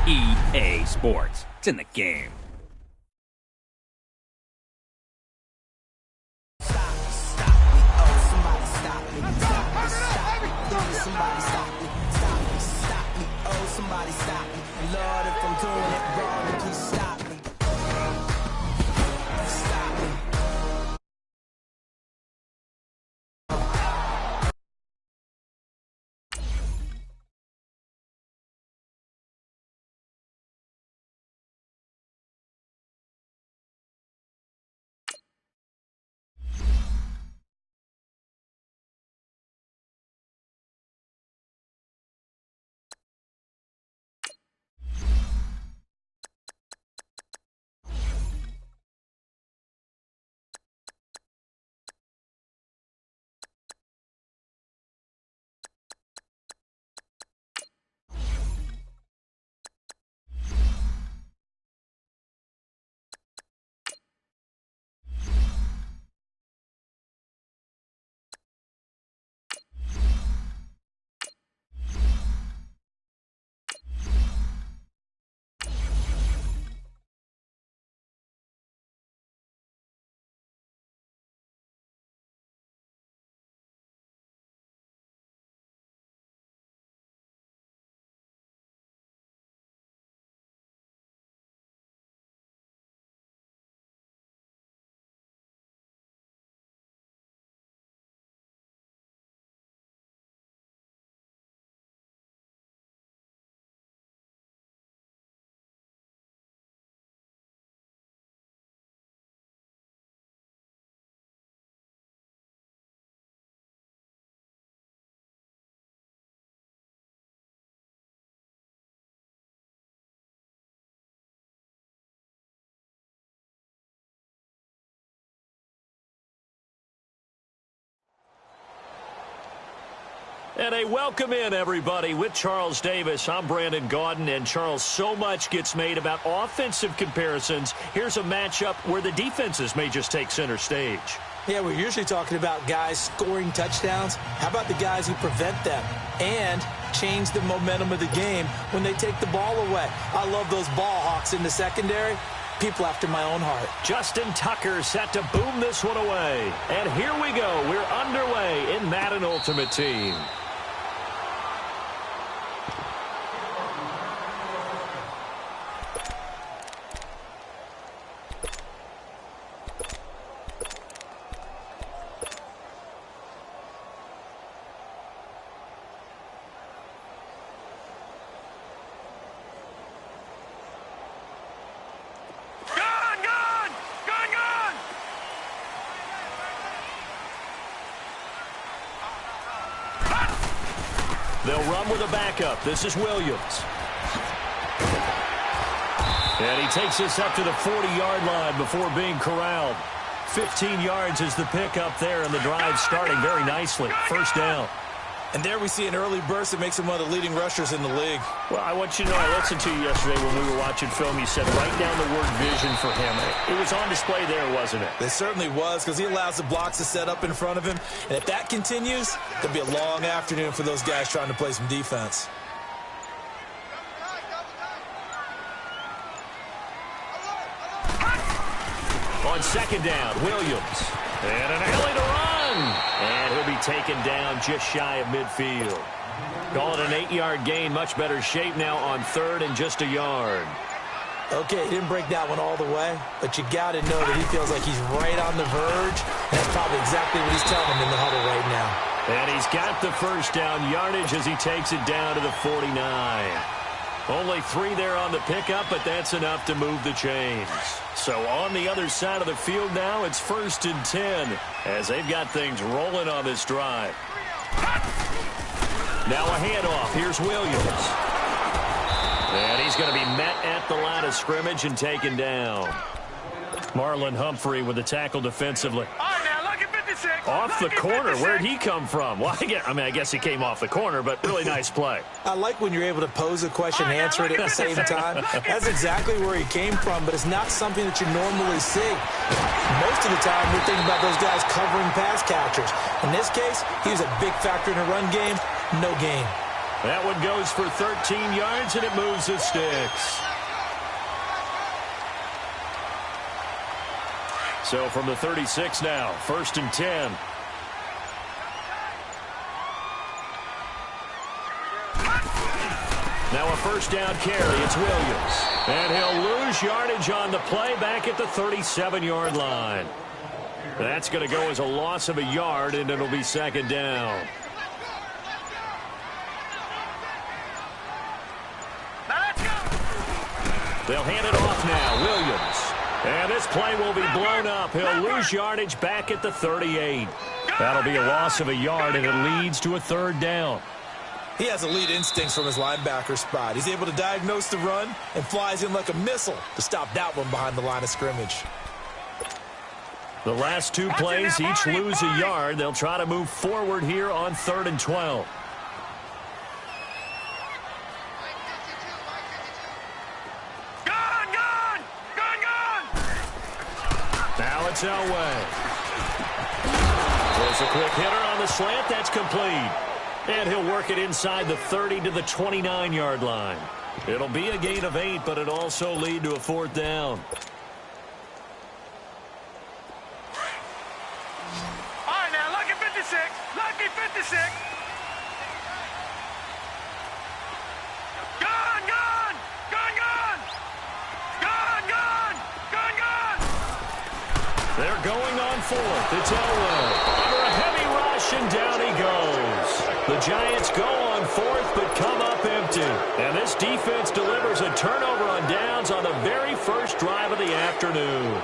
EA Sports. It's in the game. Somebody stop me. Lord, if I'm doing it wrong, then please stop me. Stop me. And a welcome in, everybody, with Charles Davis. I'm Brandon Gaudin, and Charles, so much gets made about offensive comparisons. Here's a matchup where the defenses may just take center stage. Yeah, we're usually talking about guys scoring touchdowns. How about the guys who prevent them and change the momentum of the game when they take the ball away? I love those ball hawks in the secondary. People after my own heart. Justin Tucker set to boom this one away. And here we go. We're underway in Madden Ultimate Team. They'll run with a backup. This is Williams. And he takes this up to the 40-yard line before being corralled. 15 yards is the pickup there, and the drive starting very nicely. First down. And there we see an early burst that makes him one of the leading rushers in the league. Well, I want you to know, I listened to you yesterday when we were watching film. You said write down the word vision for him. It was on display there, wasn't it? It certainly was, because he allows the blocks to set up in front of him. And if that continues, it'll be a long afternoon for those guys trying to play some defense. On second down, Williams. And an alley to run. And he'll be taken down just shy of midfield. Call it an 8-yard gain. Much better shape now on third and just a yard. Okay, he didn't break that one all the way, but you got to know that he feels like he's right on the verge, and that's probably exactly what he's telling him in the huddle right now. And he's got the first down yardage as he takes it down to the 49. Only 3 there on the pickup, but that's enough to move the chains. So on the other side of the field now, it's 1st and 10 as they've got things rolling on this drive. Now a handoff. Here's Williams. And he's going to be met at the line of scrimmage and taken down. Marlon Humphrey with the tackle defensively. Off the corner. Where'd he come from? Well, I guess he came off the corner, but really nice play. I like when you're able to pose a question and answer it at the same time. That's exactly where he came from, but it's not something that you normally see. Most of the time, we're thinking about those guys covering pass catchers. In this case, he was a big factor in the run game. No gain. That one goes for 13 yards, and it moves the sticks. So from the 36 now, 1st and 10. Now a first down carry. It's Williams. And he'll lose yardage on the play back at the 37-yard line. That's going to go as a loss of a yard, and it'll be 2nd down. They'll hand it off now. Williams. And this play will be blown up. He'll lose yardage back at the 38. That'll be a loss of a yard, and it leads to a 3rd down. He has elite instincts from his linebacker spot. He's able to diagnose the run and flies in like a missile to stop that one behind the line of scrimmage. The last 2 plays each lose a yard. They'll try to move forward here on 3rd and 12. Now it's Elway. There's a quick hitter on the slant. That's complete. And he'll work it inside the 30 to the 29-yard line. It'll be a gain of 8, but it'll also lead to a 4th down. All right, now, lucky 56. Lucky 56. Gone, gone. Gone, gone. Gone, gone. Gone, gone. They're going on 4th. It's Elway. Under a heavy rush, and down he goes. The Giants go on 4th, but come up empty. And this defense delivers a turnover on downs on the very first drive of the afternoon.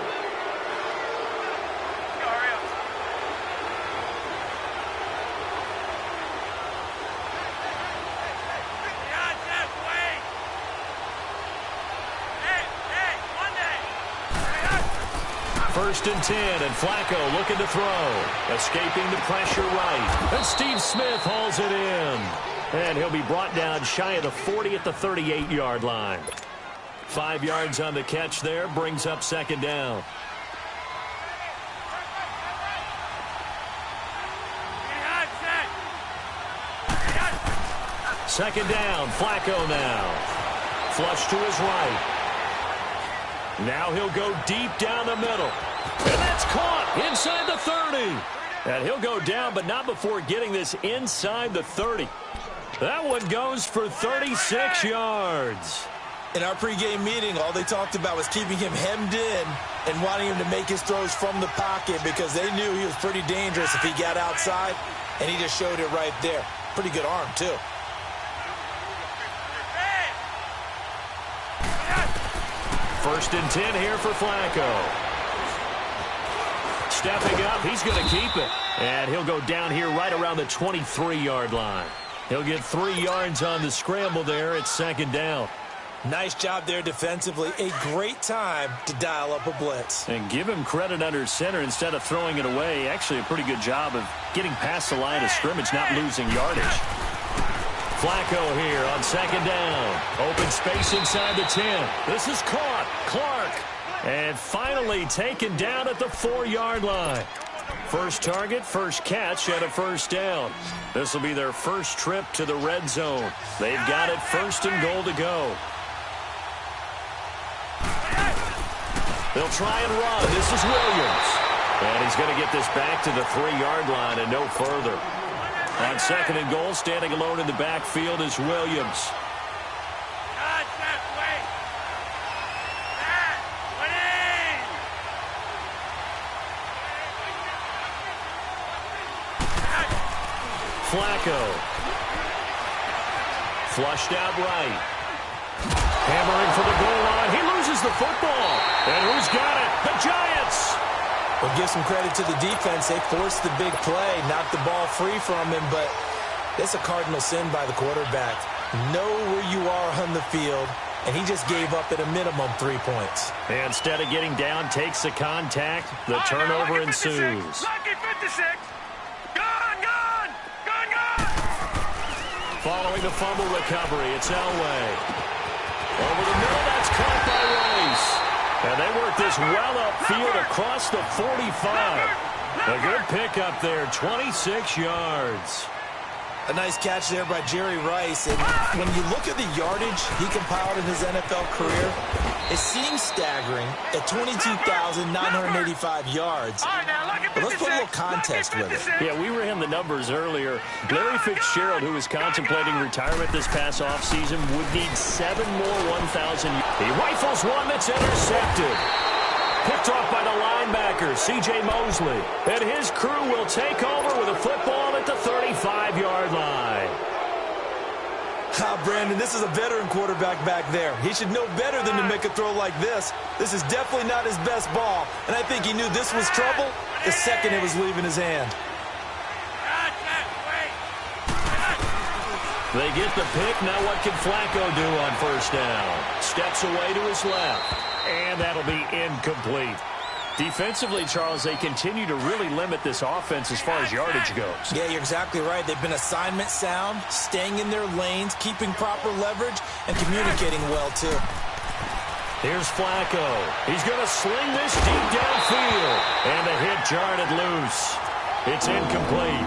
First and 10, and Flacco looking to throw. Escaping the pressure right. And Steve Smith hauls it in. And he'll be brought down shy of the 40 at the 38-yard line. 5 yards on the catch there, brings up 2nd down. Second down, Flacco now. Flush to his right. Now he'll go deep down the middle. And that's caught inside the 30. And he'll go down, but not before getting this inside the 30. That one goes for 36 yards. In our pregame meeting, all they talked about was keeping him hemmed in and wanting him to make his throws from the pocket because they knew he was pretty dangerous if he got outside, and he just showed it right there. Pretty good arm, too. First and 10 here for Flacco. Stepping up, he's going to keep it. And he'll go down here right around the 23-yard line. He'll get 3 yards on the scramble there at 2nd down. Nice job there defensively. A great time to dial up a blitz. And give him credit under center instead of throwing it away. Actually a pretty good job of getting past the line of scrimmage, not losing yardage. Flacco here on 2nd down. Open space inside the 10. This is caught. Clark. And finally taken down at the 4-yard line. First target, first catch, and a first down. This will be their first trip to the red zone. They've got it 1st and goal to go. They'll try and run. This is Williams. And he's going to get this back to the 3-yard line and no further. On 2nd and goal, standing alone in the backfield is Williams. Flacco. Flushed out right. Hammering for the goal line. He loses the football. And who's got it? The Giants. Well, give some credit to the defense. They forced the big play, knocked the ball free from him, but it's a cardinal sin by the quarterback. Know where you are on the field, and he just gave up at a minimum 3 points. And instead of getting down, takes the contact. The turnover ensues. Lucky 56. Gone, gone. Gone, gone. Following the fumble recovery, it's Elway. Over the middle, that's caught by Rice. And they work this well upfield across the 45. A good pickup there, 26 yards. A nice catch there by Jerry Rice. And when you look at the yardage he compiled in his NFL career, it seems staggering at 22,985 yards. But let's put a little context with it. Yeah, we ran the numbers earlier. Larry Fitzgerald, who was contemplating retirement this past offseason, would need 7 more 1,000. He rifles one that's intercepted. Picked off by the linebacker, C.J. Mosley. And his crew will take over with a football at the 35-yard line. Brandon, this is a veteran quarterback back there. He should know better than to make a throw like this. This is definitely not his best ball, and I think he knew this was trouble the second it was leaving his hand. They get the pick. Now what can Flacco do on first down? Steps away to his left, and that'll be incomplete. Defensively, Charles, they continue to really limit this offense as far as yardage goes. Yeah, you're exactly right. They've been assignment sound, staying in their lanes, keeping proper leverage, and communicating well, too. Here's Flacco. He's going to sling this deep downfield. And the hit jarred it loose. It's incomplete.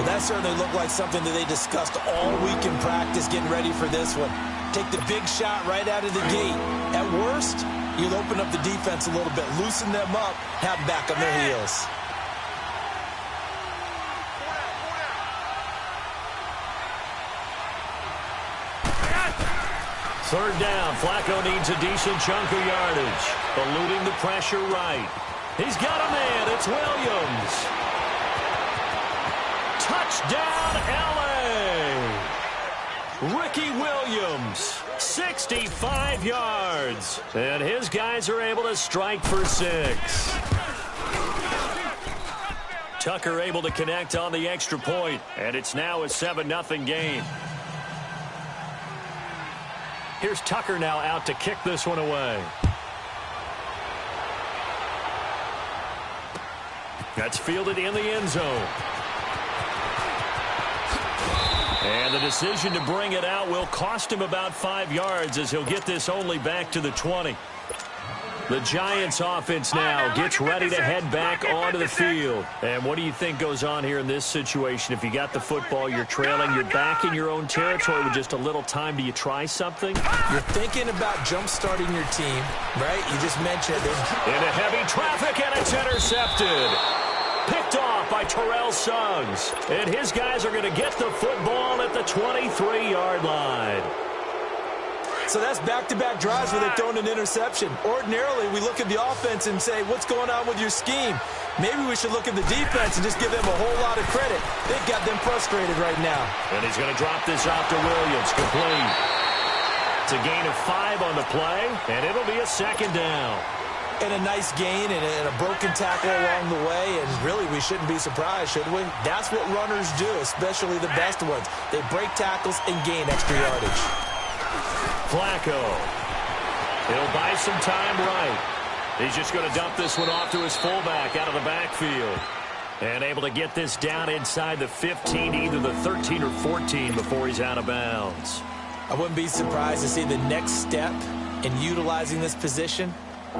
Well, that certainly looked like something that they discussed all week in practice getting ready for this one. Take the big shot right out of the gate. At worst, you'll open up the defense a little bit, loosen them up, have them back on their heels. Third down. Flacco needs a decent chunk of yardage. Eluding the pressure right. He's got a man. It's Williams. Touchdown, L.A. Ricky Williams, 65 yards. And his guys are able to strike for 6. Tucker able to connect on the extra point, and it's now a 7-0 game. Here's Tucker now out to kick this one away. That's fielded in the end zone. And the decision to bring it out will cost him about 5 yards as he'll get this only back to the 20. The Giants offense now gets ready to head back onto the field. And what do you think goes on here in this situation? If you got the football, you're trailing, you're back in your own territory with just a little time. Do you try something? You're thinking about jump-starting your team, right? You just mentioned it. Into heavy traffic, and it's intercepted. Picked off by Terrell Suggs. And his guys are going to get the football at the 23-yard line. So that's back-to-back drives where they've thrown an interception. Ordinarily, we look at the offense and say, what's going on with your scheme? Maybe we should look at the defense and just give them a whole lot of credit. They've got them frustrated right now. And he's going to drop this off to Williams. Complete. It's a gain of 5 on the play, and it'll be a second down. And a nice gain and a broken tackle along the way, and really we shouldn't be surprised, should we? That's what runners do, especially the best ones. They break tackles and gain extra yardage. Flacco. He'll buy some time right. He's just going to dump this one off to his fullback out of the backfield. And able to get this down inside the 15, either the 13 or 14 before he's out of bounds. I wouldn't be surprised to see the next step in utilizing this position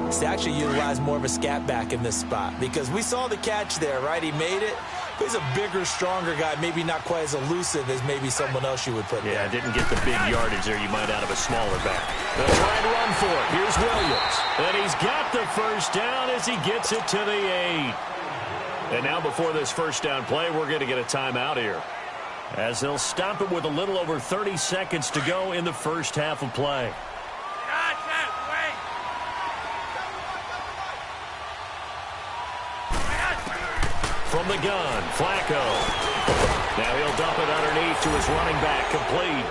is to actually utilize more of a scat back in this spot. Because we saw the catch there, right? He made it. He's a bigger, stronger guy, maybe not quite as elusive as maybe someone else you would put there. Yeah, didn't get the big yardage there you might out of a smaller back. They'll try and run for it. Here's Williams. And he's got the first down as he gets it to the 8. And now before this first down play, we're going to get a timeout here, as they'll stop it with a little over 30 seconds to go in the first half of play. From the gun, Flacco. Now he'll dump it underneath to his running back, complete.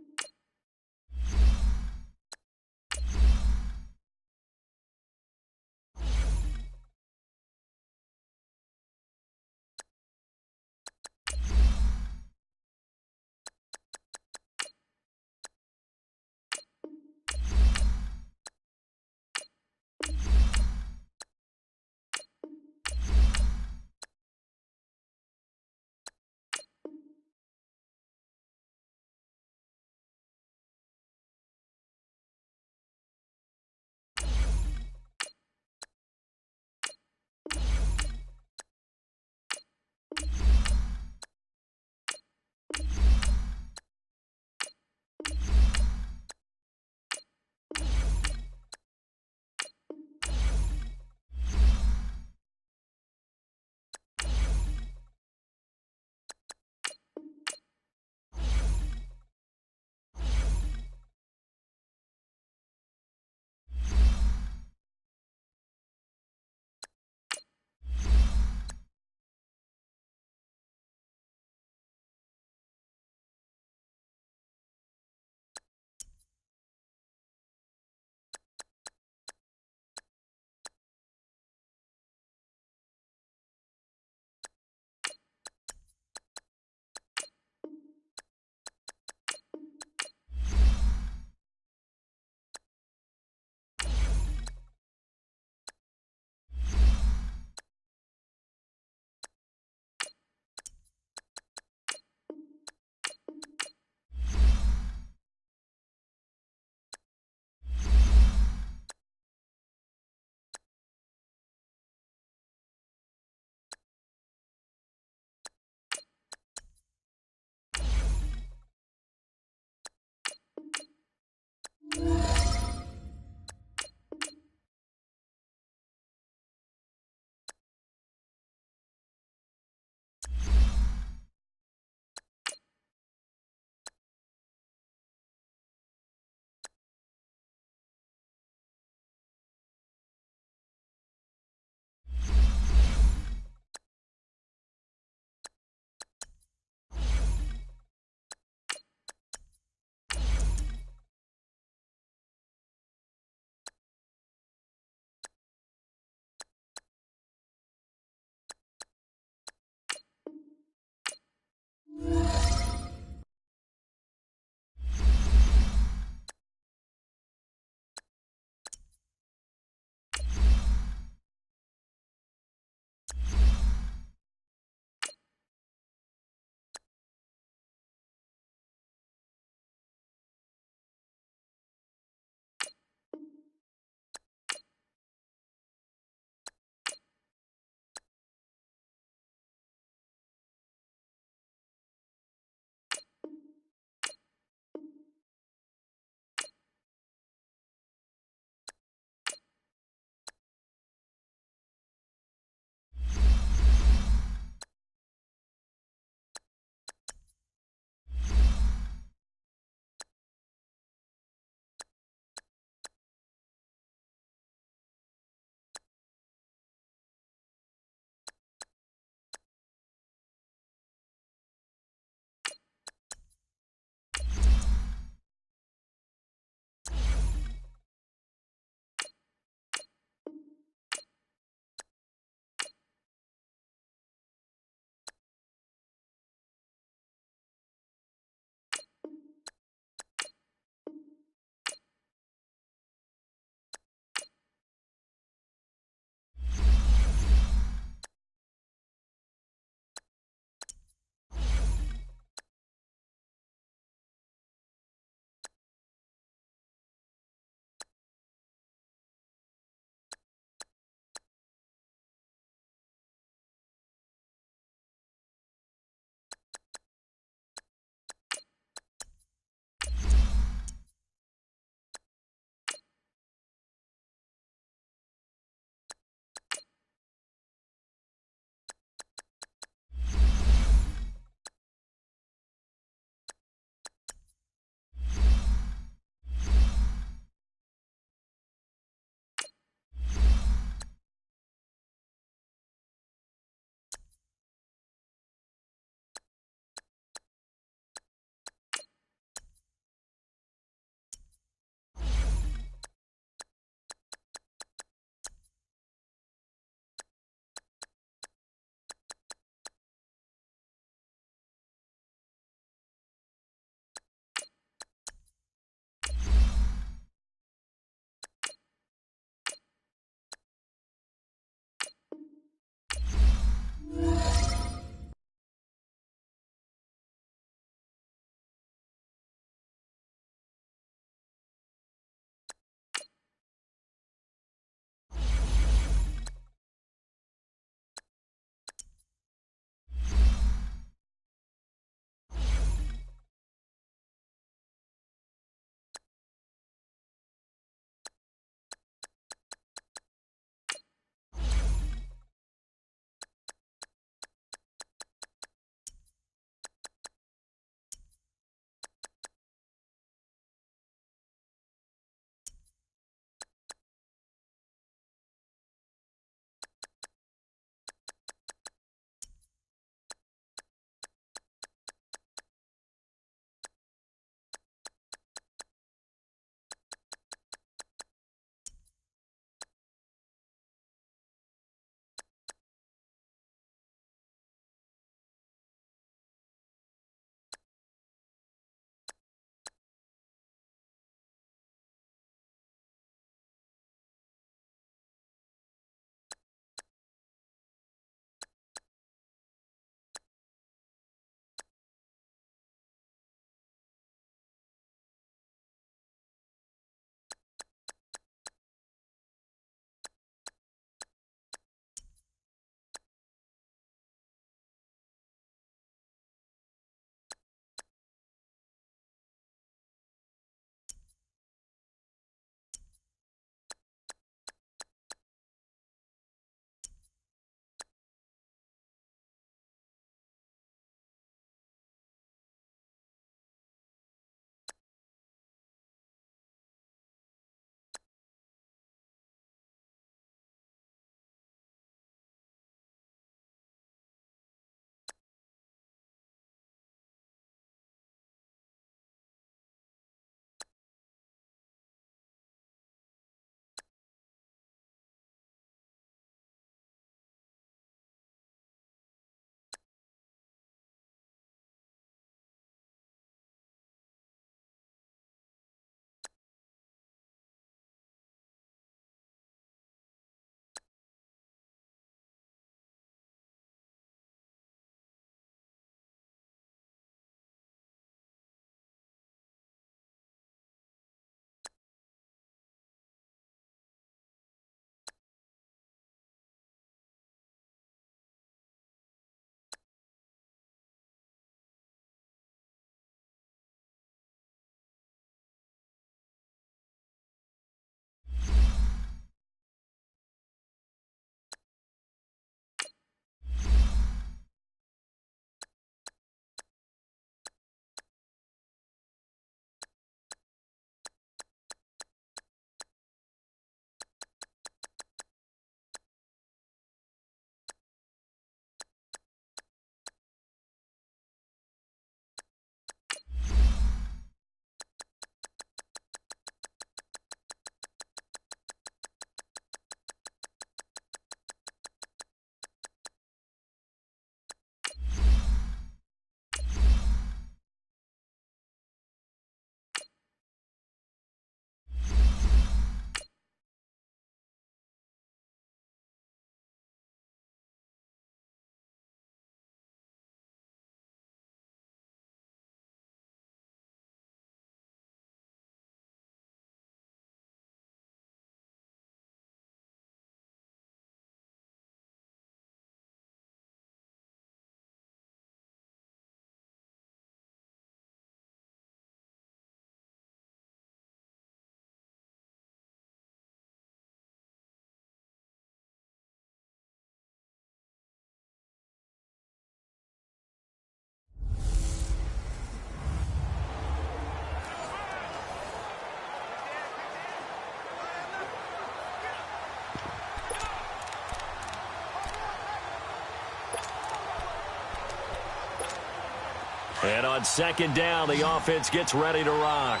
And on second down, the offense gets ready to rock.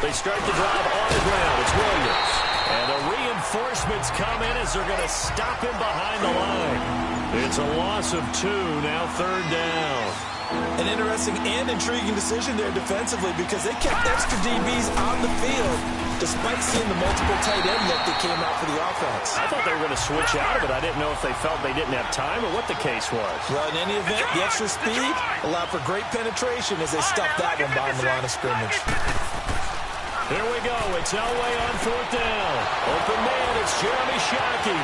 They start the drive on the ground. It's Williams. And the reinforcements come in as they're going to stop him behind the line. It's a loss of 2, now third down. An interesting and intriguing decision there defensively because they kept extra DBs on the field despite seeing the multiple tight end look that came out for the offense. I thought they were going to switch out of it. I didn't know if they felt they didn't have time or what the case was. Well, in any event, the extra speed allowed for great penetration as they stuffed that one behind the line of scrimmage. Here we go. It's Elway on fourth down. Open man, it's Jeremy Shockey.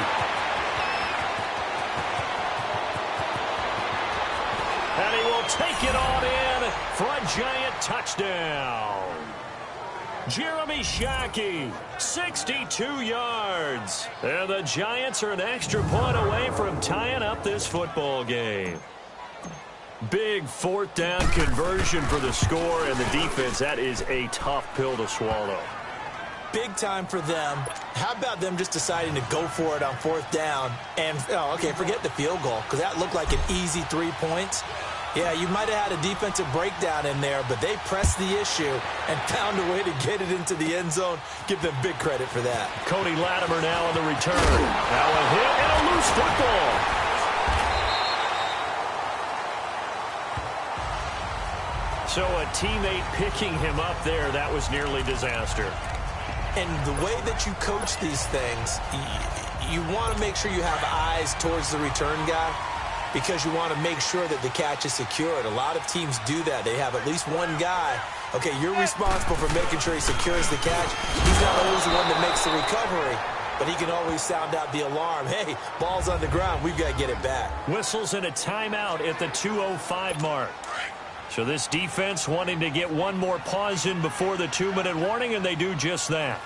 And he will take it on in for a giant touchdown. Jeremy Shockey, 62 yards. And the Giants are an extra point away from tying up this football game. Big fourth down conversion for the score, and the defense, that is a tough pill to swallow. Big time for them. How about them just deciding to go for it on fourth down? And, okay, forget the field goal, because that looked like an easy 3 points. Yeah, you might have had a defensive breakdown in there, but they pressed the issue and found a way to get it into the end zone. Give them big credit for that. Cody Latimer now on the return. Now a hit and a loose football. So a teammate picking him up there, that was nearly disaster. And the way that you coach these things, you want to make sure you have eyes towards the return guy because you want to make sure that the catch is secured. A lot of teams do that. They have at least one guy. Okay, you're responsible for making sure he secures the catch. He's not always the one that makes the recovery, but he can always sound out the alarm. Hey, ball's on the ground. We've got to get it back. Whistles and a timeout at the 2:05 mark. So this defense wanting to get one more pause in before the 2-minute warning, and they do just that.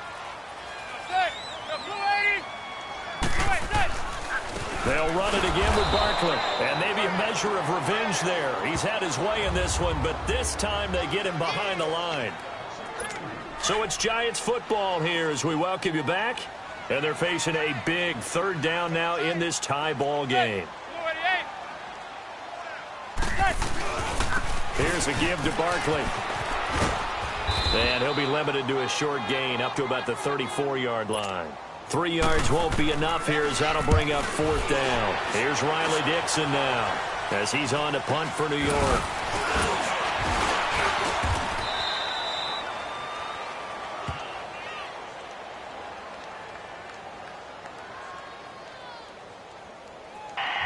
They'll run it again with Barkley, and maybe a measure of revenge there. He's had his way in this one, but this time they get him behind the line. So it's Giants football here as we welcome you back, and they're facing a big third down now in this tie ball game. Here's a give to Barkley. And he'll be limited to a short gain up to about the 34-yard line. 3 yards won't be enough here as that'll bring up fourth down. Here's Riley Dixon now as he's on to punt for New York.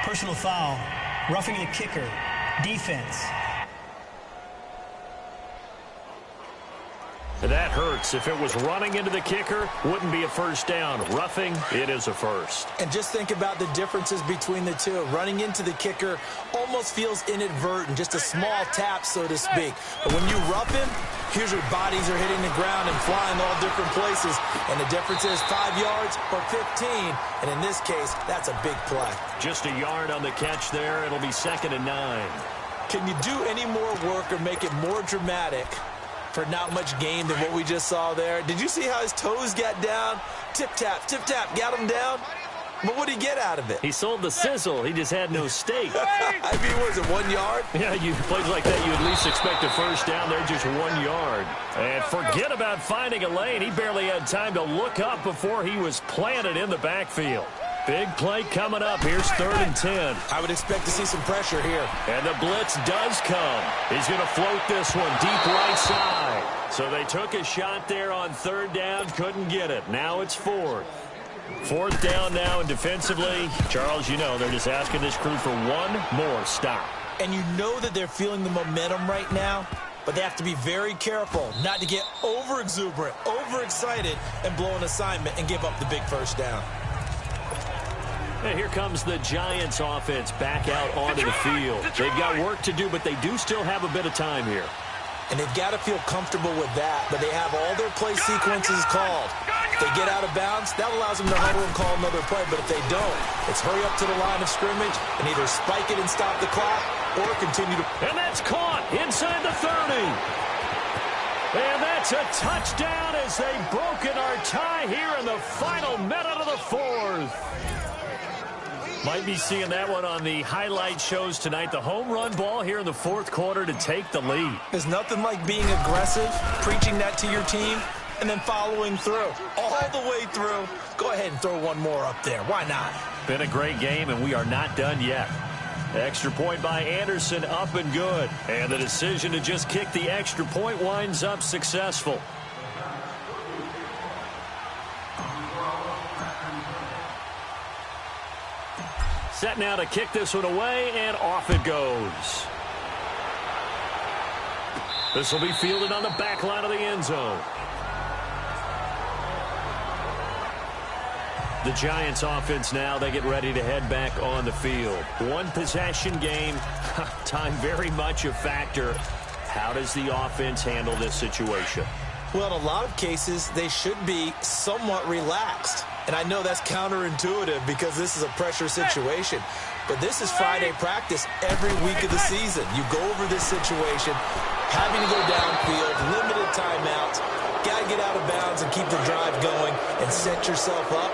Personal foul, roughing the kicker, defense. That hurts. If it was running into the kicker, wouldn't be a first down. Roughing, it is a first. And just think about the differences between the two. Running into the kicker almost feels inadvertent, just a small tap, so to speak. But when you rough him, here's your bodies are hitting the ground and flying all different places. And the difference is 5 yards or 15. And in this case, that's a big play. Just a yard on the catch there. It'll be 2nd and 9. Can you do any more work or make it more dramatic for not much gain than what we just saw there? Did you see how his toes got down? Tip-tap, got him down. But what did he get out of it? He sold the sizzle. He just had no steak. I mean, was it 1 yard? Yeah, you plays like that, you at least expect a first down there, just 1 yard. And forget about finding a lane. He barely had time to look up before he was planted in the backfield. Big play coming up. Here's 3rd and 10. I would expect to see some pressure here. And the blitz does come. He's going to float this one deep right side. So they took a shot there on 3rd down, couldn't get it. Now it's 4th. 4th down now, and defensively, Charles, you know, they're just asking this crew for one more stop. And you know that they're feeling the momentum right now, but they have to be very careful not to get over-exuberant, overexcited, and blow an assignment and give up the big first down. And here comes the Giants offense back out onto the field. They've got work to do, but they do still have a bit of time here. And they've got to feel comfortable with that, but they have all their play sequences called. If they get out of bounds, that allows them to huddle and call another play, but if they don't, it's hurry up to the line of scrimmage and either spike it and stop the clock or continue to... And that's caught inside the 30. And that's a touchdown as they've broken our tie here in the final minute of the 4th. Might be seeing that one on the highlight shows tonight. The home run ball here in the fourth quarter to take the lead. There's nothing like being aggressive, preaching that to your team, and then following through. All the way through. Go ahead and throw one more up there. Why not? Been a great game, and we are not done yet. Extra point by Anderson, up and good. And the decision to just kick the extra point winds up successful. Set now to kick this one away, and off it goes. This will be fielded on the back line of the end zone. The Giants offense now, they get ready to head back on the field. One possession game, time very much a factor. How does the offense handle this situation? Well, in a lot of cases, they should be somewhat relaxed. And I know that's counterintuitive because this is a pressure situation. But this is Friday practice every week of the season. You go over this situation, having to go downfield, limited timeouts, got to get out of bounds and keep the drive going and set yourself up.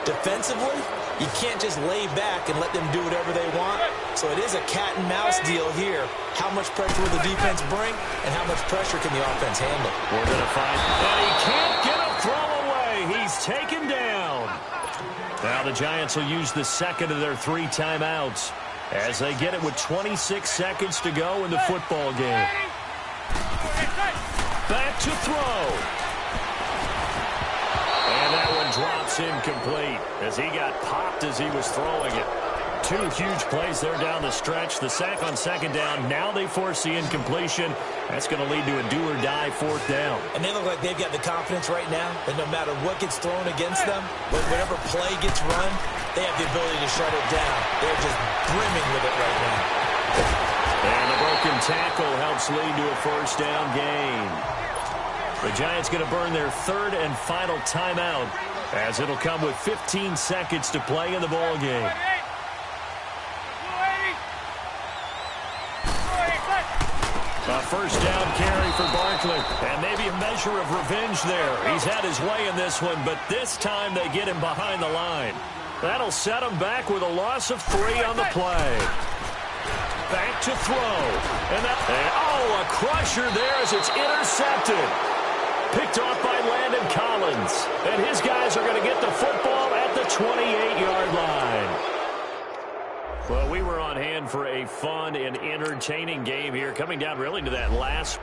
Defensively, you can't just lay back and let them do whatever they want. So it is a cat and mouse deal here. How much pressure will the defense bring and how much pressure can the offense handle? We're going to find that he can't get a throw away. He's taken down. Now the Giants will use the second of their 3 timeouts as they get it with 26 seconds to go in the football game. Back to throw. And that one drops incomplete as he got popped as he was throwing it. 2 huge plays there down the stretch. The sack on second down. Now they force the incompletion. That's going to lead to a do-or-die 4th down. And they look like they've got the confidence right now that no matter what gets thrown against them, whatever play gets run, they have the ability to shut it down. They're just brimming with it right now. And a broken tackle helps lead to a 1st down gain. The Giants going to burn their 3rd and final timeout as it'll come with 15 seconds to play in the ball game. A 1st down carry for Barkley, and maybe a measure of revenge there. He's had his way in this one, but this time they get him behind the line. That'll set him back with a loss of 3 on the play. Back to throw. And a crusher there as it's intercepted. Picked off by Landon Collins. And his guys are going to get the football at the 28-yard line. Well, we were on hand for a fun and entertaining game here, coming down really to that last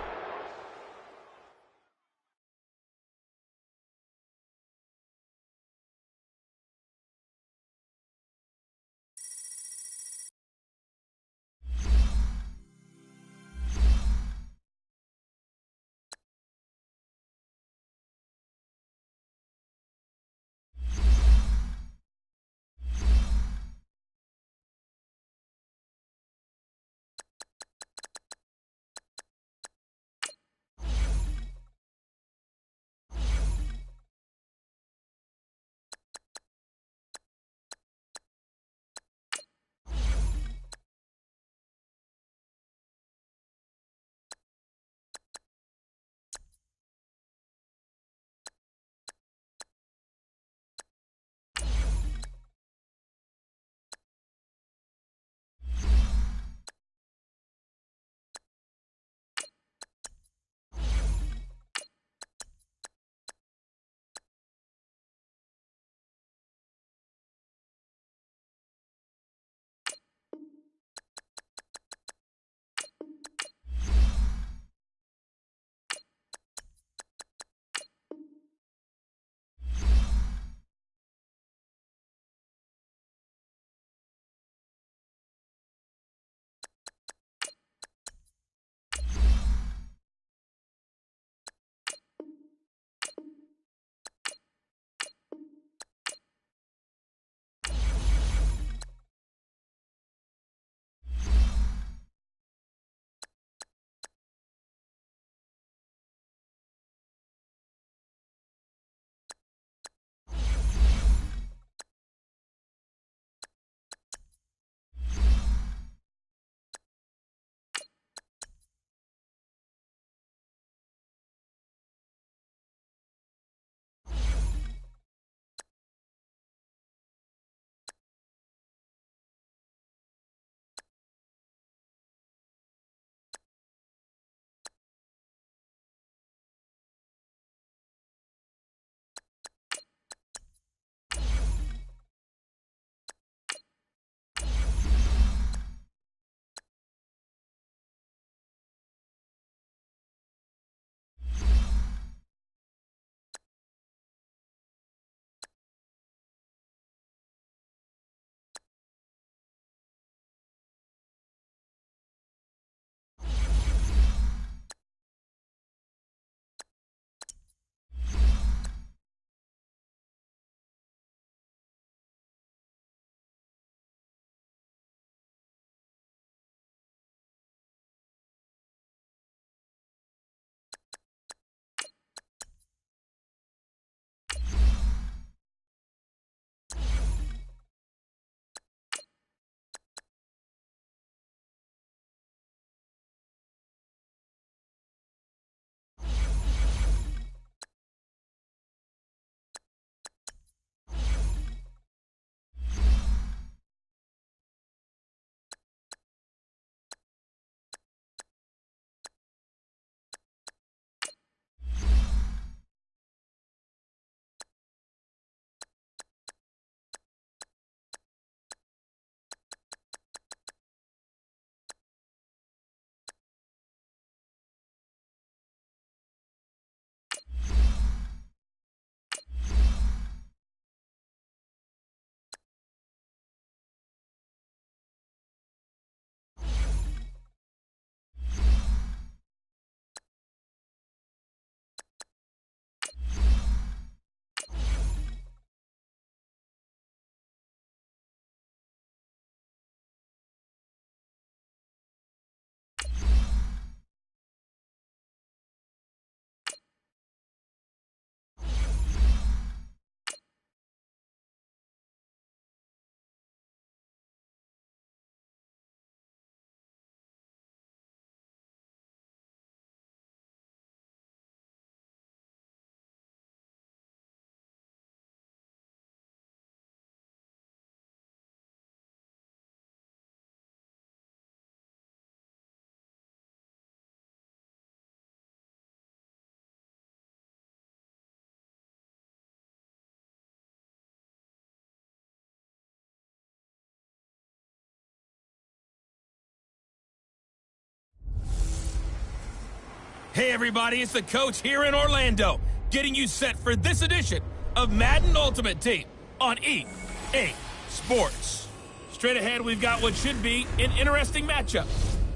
Hey everybody, it's the coach here in Orlando, getting you set for this edition of Madden Ultimate Team on EA Sports. Straight ahead, we've got what should be an interesting matchup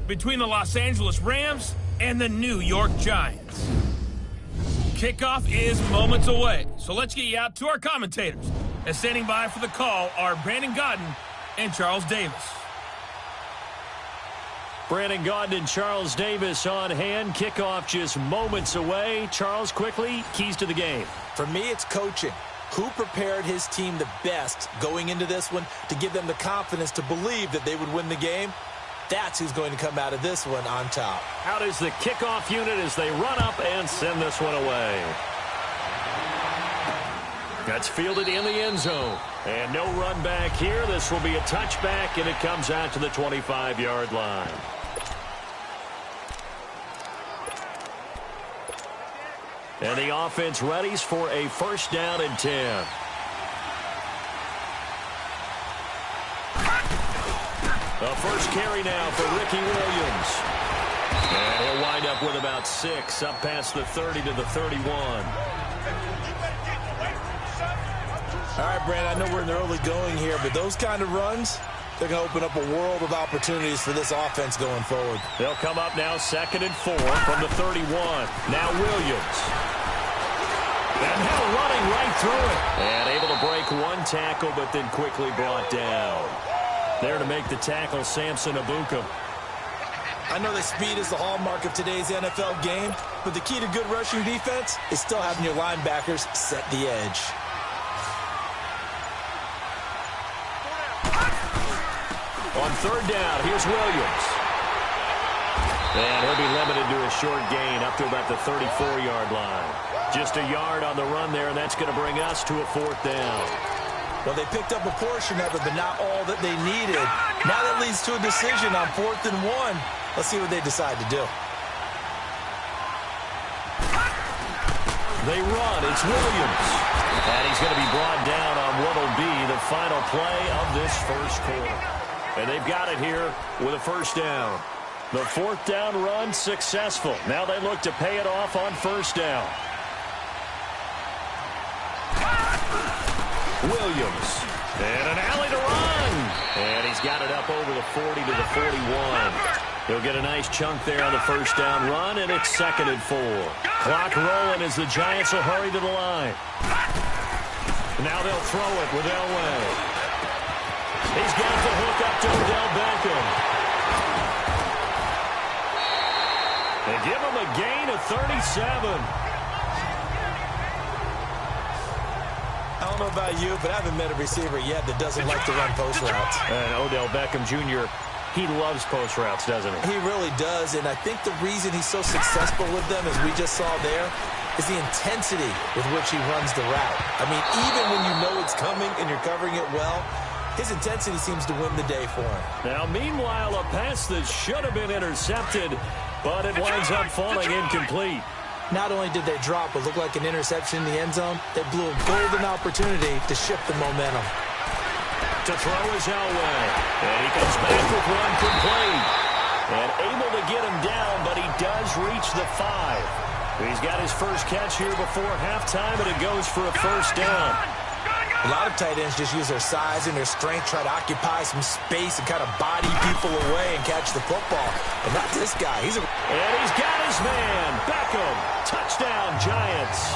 between the Los Angeles Rams and the New York Giants. Kickoff is moments away, so let's get you out to our commentators. And standing by for the call are Brandon Godden and Charles Davis. Brandon Gaudin and Charles Davis on hand. Kickoff just moments away. Charles, quickly, keys to the game. For me, it's coaching. Who prepared his team the best going into this one to give them the confidence to believe that they would win the game? That's who's going to come out of this one on top. How does the kickoff unit as they run up and send this one away? That's fielded in the end zone. And no run back here. This will be a touchback, and it comes out to the 25-yard line. And the offense readies for a first down and 10. The first carry now for Ricky Williams. And he'll wind up with about 6, up past the 30 to the 31. All right, Brandon, I know we're in the early going here, but those kind of runs, they're going to open up a world of opportunities for this offense going forward. They'll come up now 2nd and 4 from the 31. Now Williams. And now running right through it. And able to break one tackle, but then quickly brought down. There to make the tackle, Samson Abuka. I know that speed is the hallmark of today's NFL game, but the key to good rushing defense is still having your linebackers set the edge. On 3rd down, here's Williams. And he'll be limited to a short gain up to about the 34-yard line. Just a yard on the run there, and that's going to bring us to a 4th down. Well, they picked up a portion of it, but not all that they needed. Now that leads to a decision on 4th and 1. Let's see what they decide to do. They run. It's Williams. And he's going to be brought down on what will be the final play of this first quarter. And they've got it here with a first down. The 4th down run successful. Now they look to pay it off on 1st down. Williams. And an alley to run. And he's got it up over the 40 to the 41. He'll get a nice chunk there on the 1st down run, and it's 2nd and 4. Clock rolling as the Giants will hurry to the line. Now they'll throw it with Elway. He's got the hook up to Odell Beckham. They give him a gain of 37. I don't know about you, but I haven't met a receiver yet that doesn't like to run post routes. And Odell Beckham Jr., he loves post routes, doesn't he? He really does, and I think the reason he's so successful with them, as we just saw there, is the intensity with which he runs the route. I mean, even when you know it's coming and you're covering it well, his intensity seems to win the day for him. Now, meanwhile, a pass that should have been intercepted, but it winds up falling incomplete. Not only did they drop what looked like an interception in the end zone, they blew a golden opportunity to shift the momentum. To throw is Elway. And he comes back with one complete. And able to get him down, but he does reach the 5. He's got his first catch here before halftime, and it goes for a first down. A lot of tight ends just use their size and their strength, try to occupy some space and kind of body people away and catch the football. But not this guy. And he's got his man. Beckham. Touchdown, Giants.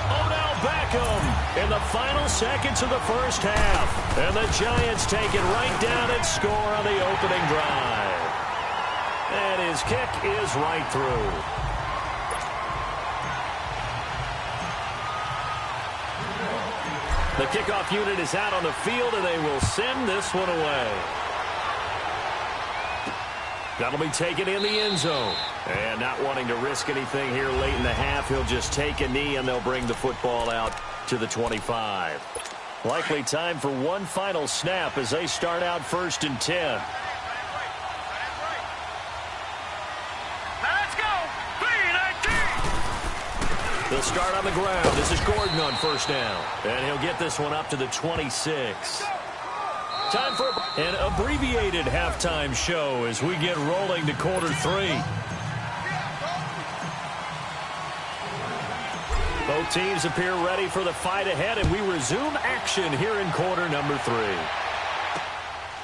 Odell Beckham in the final seconds of the first half. And the Giants take it right down and score on the opening drive. And his kick is right through. The kickoff unit is out on the field, and they will send this one away. That'll be taken in the end zone. And not wanting to risk anything here late in the half, he'll just take a knee, and they'll bring the football out to the 25. Likely time for one final snap as they start out 1st and 10. They'll start on the ground. This is Gordon on 1st down. And he'll get this one up to the 26. Time for an abbreviated halftime show as we get rolling to quarter 3. Both teams appear ready for the fight ahead, and we resume action here in quarter number 3.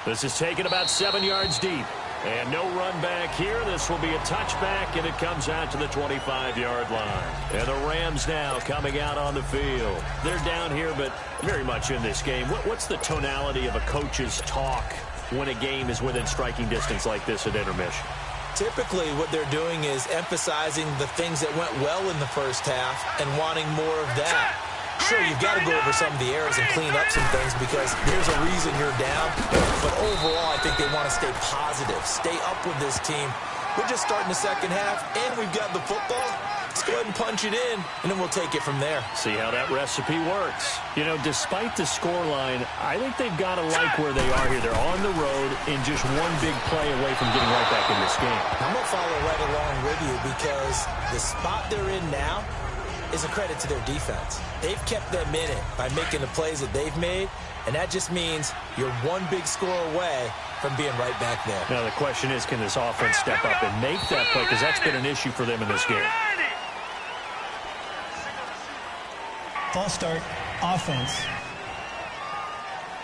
This is taken about 7 yards deep. And no run back here. This will be a touchback, and it comes out to the 25-yard line. And the Rams now coming out on the field. They're down here, but very much in this game. What's the tonality of a coach's talk when a game is within striking distance like this at intermission? Typically, what they're doing is emphasizing the things that went well in the first half and wanting more of that. Sure, you've got to go over some of the errors and clean up some things because there's a reason you're down. But overall, I think they want to stay positive, stay up with this team. We're just starting the second half, and we've got the football. Let's go ahead and punch it in, and then we'll take it from there. See how that recipe works. You know, despite the scoreline, I think they've got to like where they are here. They're on the road and just one big play away from getting right back in this game. I'm going to follow right along with you because the spot they're in now is a credit to their defense. They've kept them in it by making the plays that they've made, and that just means you're one big score away from being right back there. Now the question is, can this offense step up and make that play? Because that's been an issue for them in this game. False start, offense.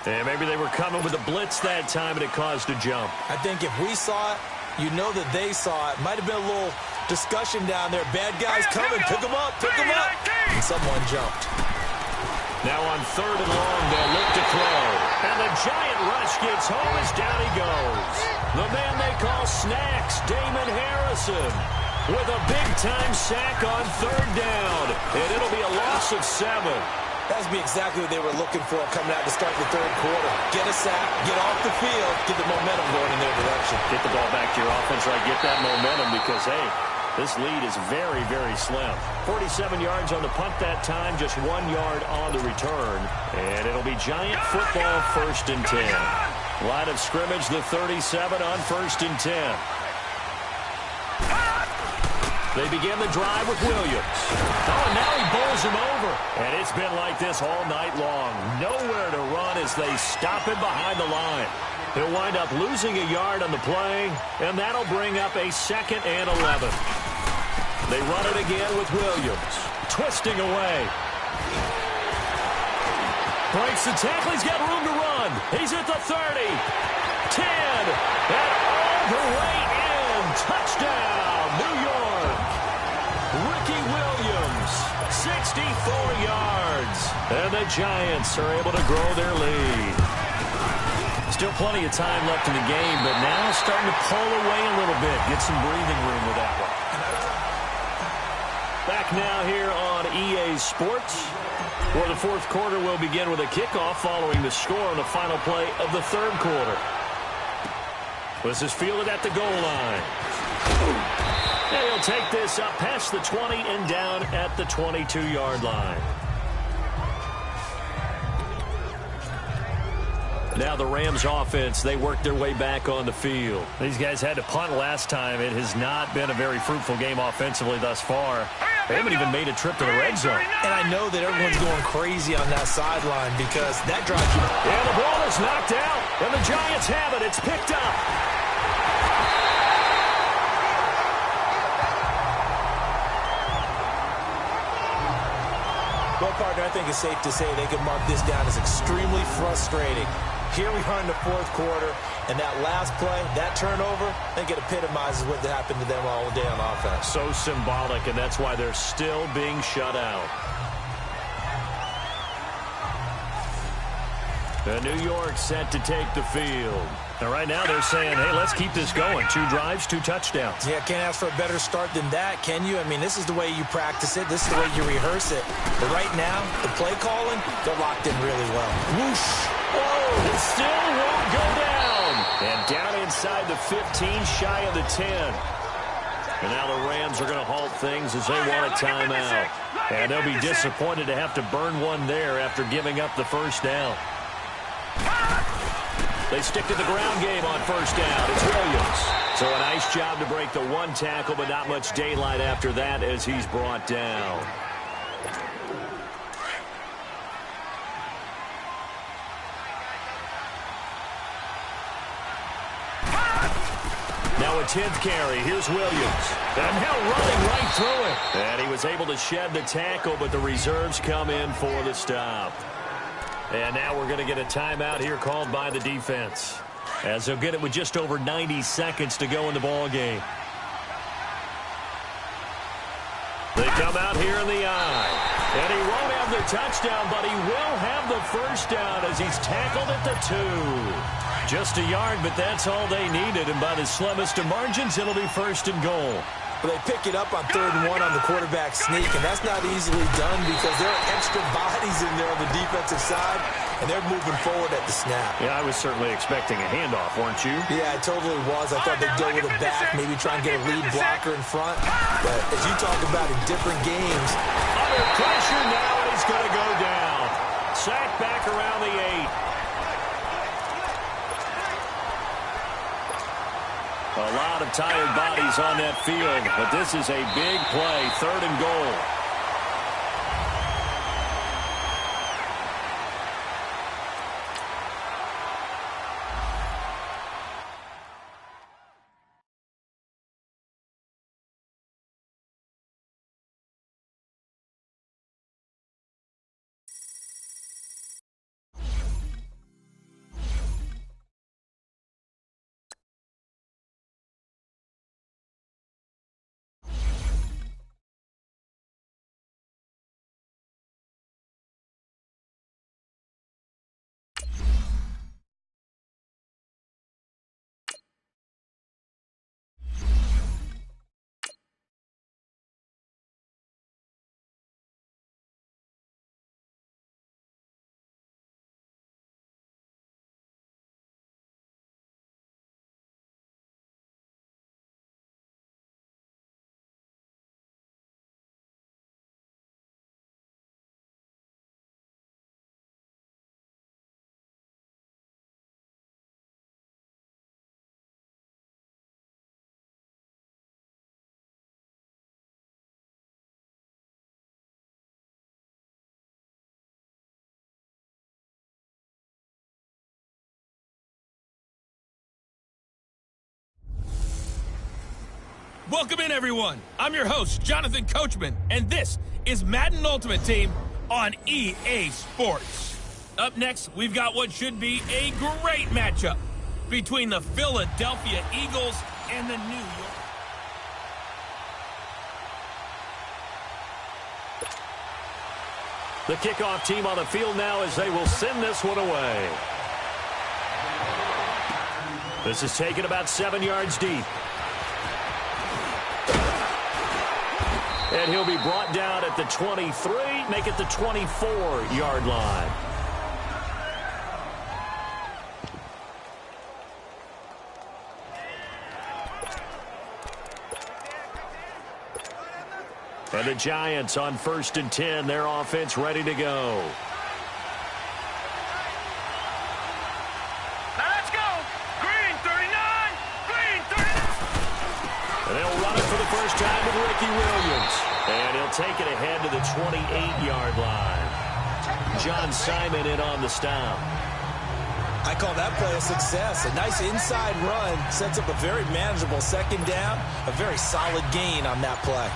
And maybe they were coming with a blitz that time, and it caused a jump. I think if we saw it, you know that they saw it. Might have been a little discussion down there. Bad guys coming. Pick them up. Pick them up. And someone jumped. Now on 3rd and long, they'll look to throw. And the giant rush gets home as down he goes. The man they call Snacks, Damon Harrison, with a big-time sack on 3rd down. And it'll be a loss of 7. That would be exactly what they were looking for coming out to start the 3rd quarter. Get a sack, get off the field, get the momentum going in their direction. Get the ball back to your offense, right? Get that momentum because, hey, this lead is very, very slim. 47 yards on the punt that time, just 1 yard on the return. And it'll be Giant football 1st and 10. Line of scrimmage, the 37 on 1st and 10. They begin the drive with Williams. Oh, and now he bowls him over. And it's been like this all night long. Nowhere to run as they stop him behind the line. He'll wind up losing a yard on the play, and that'll bring up a 2nd and 11. They run it again with Williams. Twisting away. Breaks the tackle. He's got room to run. He's at the 30. 10. And all the way in. Touchdown, New York. Ricky Williams, 64 yards. And the Giants are able to grow their lead. Still plenty of time left in the game, but now starting to pull away a little bit. Get some breathing room with that one. Back now here on EA Sports, where the 4th quarter will begin with a kickoff following the score on the final play of the 3rd quarter. This is fielded at the goal line. And he'll take this up past the 20 and down at the 22-yard line. Now the Rams offense, they work their way back on the field. These guys had to punt last time. It has not been a very fruitful game offensively thus far. They haven't even made a trip to the red zone. And I know that everyone's going crazy on that sideline because that drives you. And the ball is knocked out, and the Giants have it. It's picked up. Well, partner, I think it's safe to say they can mark this down as extremely frustrating. Here we are in the 4th quarter, and that last play, that turnover, I think it epitomizes what happened to them all day on offense. So symbolic, and that's why they're still being shut out. New York set to take the field. And right now they're saying, hey, let's keep this going. 2 drives, 2 touchdowns. Yeah, can't ask for a better start than that, can you? I mean, this is the way you practice it. This is the way you rehearse it. But right now, the play calling, they're locked in really well. Whoosh! Whoa, it still won't go down. And down inside the 15, shy of the 10. And now the Rams are going to halt things as they want a timeout. And they'll be disappointed to have to burn one there after giving up the first down. They stick to the ground game on first down. It's Williams. So a nice job to break the 1 tackle, but not much daylight after that as he's brought down. Now Now a 10th carry. Here's Williams. And now running right through it. And he was able to shed the tackle, but the reserves come in for the stop. And now we're going to get a timeout here called by the defense, as they'll get it with just over 90 seconds to go in the ball game. They come out here in the eye. And he won't have the touchdown, but he will have the first down as he's tackled at the 2. Just a yard, but that's all they needed. And by the slimmest of margins, it'll be first and goal. Well, they pick it up on 3rd and 1 on the quarterback sneak, and that's not easily done because there are extra bodies in there on the defensive side, and they're moving forward at the snap. Yeah, I was certainly expecting a handoff, weren't you? Yeah, I totally was. I thought they'd go with a back, maybe try and get a lead blocker in front. But as you talk about in different games, under pressure now, and he's going to go down. Sacked back around the 8. A lot of tired bodies on that field, but this is a big play, 3rd and goal. Welcome in, everyone. I'm your host, Jonathan Coachman, and this is Madden Ultimate Team on EA Sports. Up next, we've got what should be a great matchup between the Philadelphia Eagles and the New York. The kickoff team on the field now as they will send this one away. This is taken about 7 yards deep. And he'll be brought down at the 23, make it the 24-yard line. And the Giants on 1st and 10, their offense ready to go. Now let's go. Green 39. Green 39. And they'll run it for the first time with Ricky Williams. And he'll take it ahead to the 28-yard line. John Simon in on the stop. I call that play a success. A nice inside run sets up a very manageable 2nd down. A very solid gain on that play.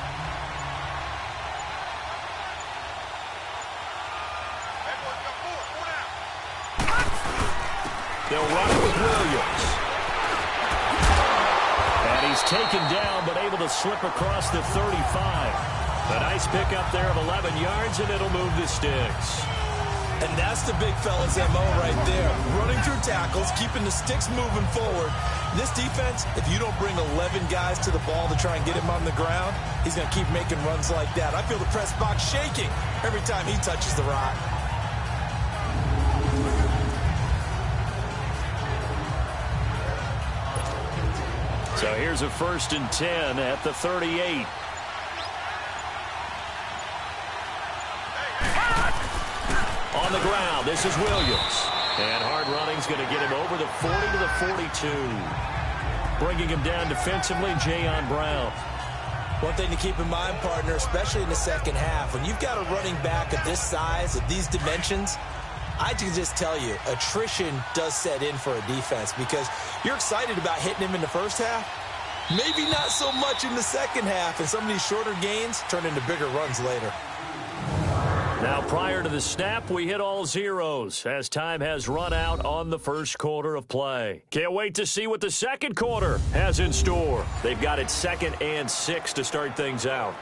They'll run it with Williams. And he's taken down, but able to slip across the 35. A nice pickup there of 11 yards, and it'll move the sticks. And that's the big fella's MO right there. Running through tackles, keeping the sticks moving forward. This defense, if you don't bring 11 guys to the ball to try and get him on the ground, he's going to keep making runs like that. I feel the press box shaking every time he touches the rock. So here's a 1st and 10 at the 38. On the ground, this is Williams. And hard running's going to get him over the 40 to the 42. Bringing him down defensively, Jayon Brown. One thing to keep in mind, partner, especially in the 2nd half, when you've got a running back of this size, of these dimensions, I can just tell you, attrition does set in for a defense because you're excited about hitting him in the 1st half, Maybe not so much in the second half, and some of these shorter gains turn into bigger runs later. Now, prior to the snap, we hit all zeros as time has run out on the first quarter of play. Can't wait to see what the second quarter has in store. They've got it 2nd and 6 to start things out.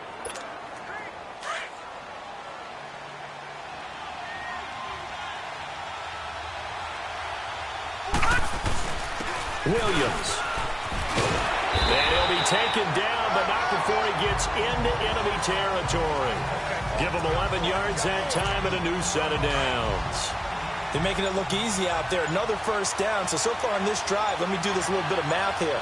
Williams. And he'll be taken down, but not before he gets into enemy territory. Give him 11 yards that time and a new set of downs. They're making it look easy out there. Another first down. So far on this drive, let me do this little bit of math here.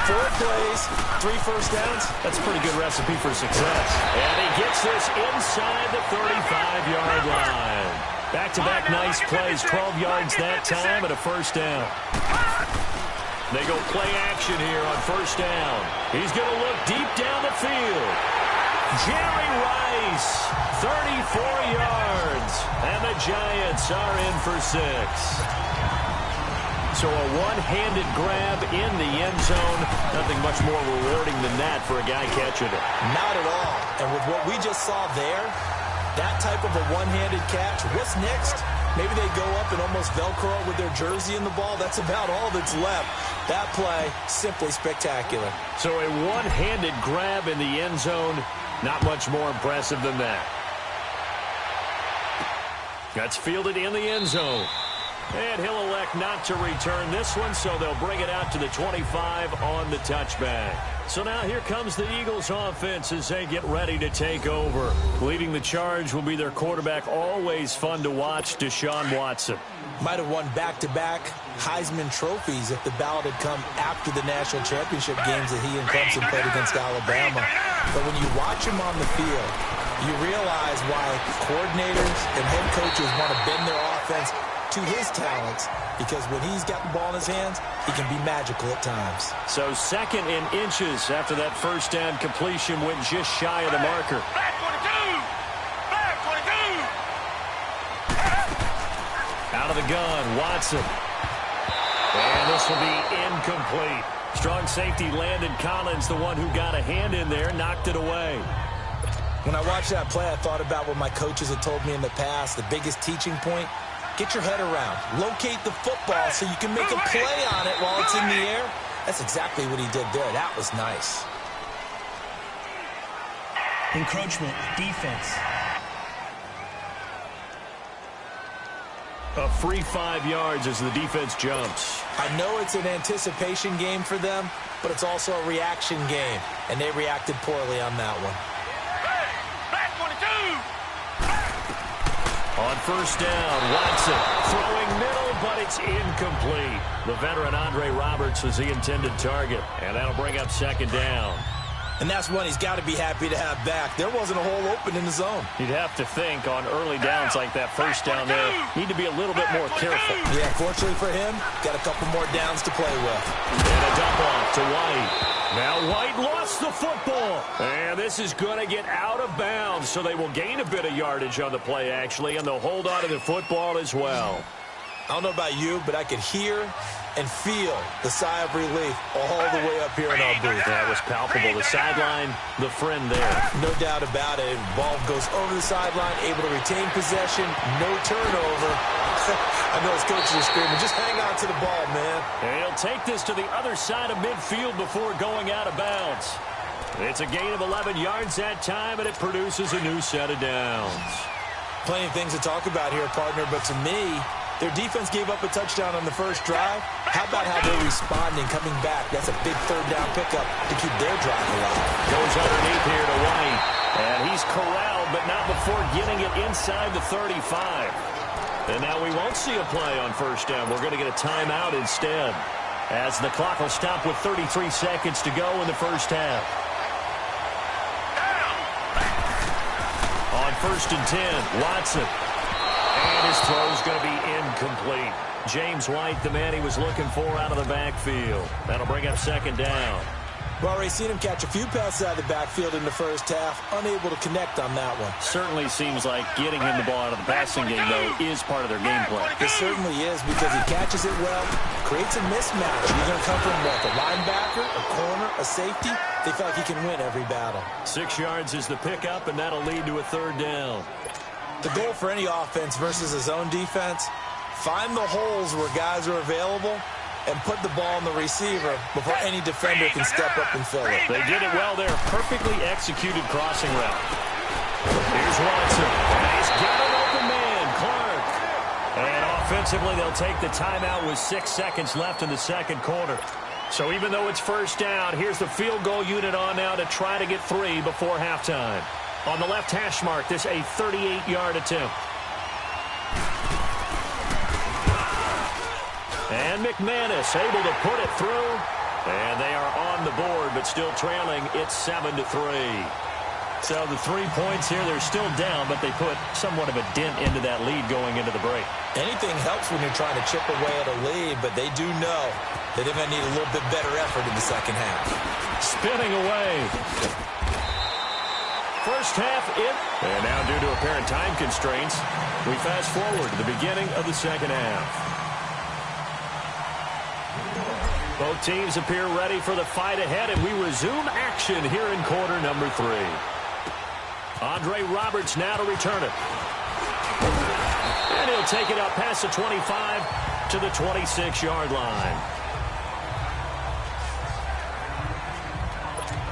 4 plays, 3 first downs. That's a pretty good recipe for success. And he gets this inside the 35-yard line. Back-to-back nice plays, 12 yards that time and a first down. They go play action here on first down. He's going to look deep down the field. Jerry Rice, 34 yards. And the Giants are in for 6. So a one-handed grab in the end zone. Nothing much more rewarding than that for a guy catching it. Not at all. And with what we just saw there, that type of a one-handed catch, what's next? Maybe they go up and almost Velcro with their jersey in the ball. That's about all that's left. That play, simply spectacular. So a one-handed grab in the end zone, not much more impressive than that. That's fielded in the end zone. And he'll elect not to return this one, so they'll bring it out to the 25 on the touchback. So now here comes the Eagles offense as they get ready to take over. Leading the charge will be their quarterback, always fun to watch, Deshaun Watson. Might have won back-to-back Heisman trophies if the ballot had come after the national championship games that he and Clemson played against Alabama. But when you watch him on the field, you realize why coordinators and head coaches want to bend their offense to his talents, because when he's got the ball in his hands, he can be magical at times. So 2nd and inches after that first down completion went just shy of the marker. Back 22! Back 22! Out of the gun, Watson. And this will be incomplete. Strong safety Landon Collins, the one who got a hand in there, knocked it away. When I watched that play, I thought about what my coaches had told me in the past. The biggest teaching point: get your head around. Locate the football so you can make a play on it while it's in the air. That's exactly what he did there. That was nice. Encroachment, defense. A free 5 yards as the defense jumps. I know it's an anticipation game for them, but it's also a reaction game, and they reacted poorly on that one. Back 22! On first down, Watson throwing middle, but it's incomplete. The veteran Andre Roberts was the intended target, and that'll bring up 2nd down. And that's one he's got to be happy to have back. There wasn't a hole open in the zone. You'd have to think on early downs like that first down there, need to be a little bit more careful. Yeah, fortunately for him, got a couple more downs to play with. And a dump off to White. Now White lost the football. And this is going to get out of bounds, so they will gain a bit of yardage on the play, actually, and they'll hold on to the football as well. I don't know about you, but I could hear and feel the sigh of relief all the way up here in our booth. That was palpable. The sideline, the friend there. No doubt about it. Ball goes over the sideline, able to retain possession, no turnover. I know his coaches are screaming, just hang on to the ball, man. And he'll take this to the other side of midfield before going out of bounds. It's a gain of 11 yards that time, and it produces a new set of downs. Plenty of things to talk about here, partner, but to me, their defense gave up a touchdown on the first drive. How about how they're responding, coming back? That's a big third down pickup to keep their drive alive. Goes underneath here to White. And he's corralled, but not before getting it inside the 35. And now we won't see a play on first down. We're going to get a timeout instead, as the clock will stop with 33 seconds to go in the first half. On 1st and 10, Watson. And his throw's going to be incomplete. James White, the man he was looking for out of the backfield. That'll bring up 2nd down. Well, Ray, seen him catch a few passes out of the backfield in the first half, unable to connect on that one. Certainly seems like getting him the ball out of the passing game, though, is part of their game plan. It certainly is, because he catches it well, creates a mismatch. He's going to come from what? A linebacker, a corner, a safety? They feel like he can win every battle. 6 yards is the pickup, and that'll lead to a third down. The goal for any offense versus a zone defense, find the holes where guys are available and put the ball on the receiver before any defender can step up and fill it. They did it well there. Perfectly executed crossing route. Here's Watson. And he's got an open man, Clark. And offensively, they'll take the timeout with 6 seconds left in the second quarter. So even though it's first down, here's the field goal unit on now to try to get 3 before halftime. On the left hash mark, this a 38-yard attempt. And McManus able to put it through. And they are on the board, but still trailing. It's 7-3. So the 3 points here, they're still down, but they put somewhat of a dent into that lead going into the break. Anything helps when you're trying to chip away at a lead, but they do know that they're going to need a little bit better effort in the second half. Spinning away. First half in. And now due to apparent time constraints, we fast forward to the beginning of the second half. Both teams appear ready for the fight ahead, and we resume action here in quarter number 3. Andre Roberts now to return it. And he'll take it up past the 25 to the 26-yard line.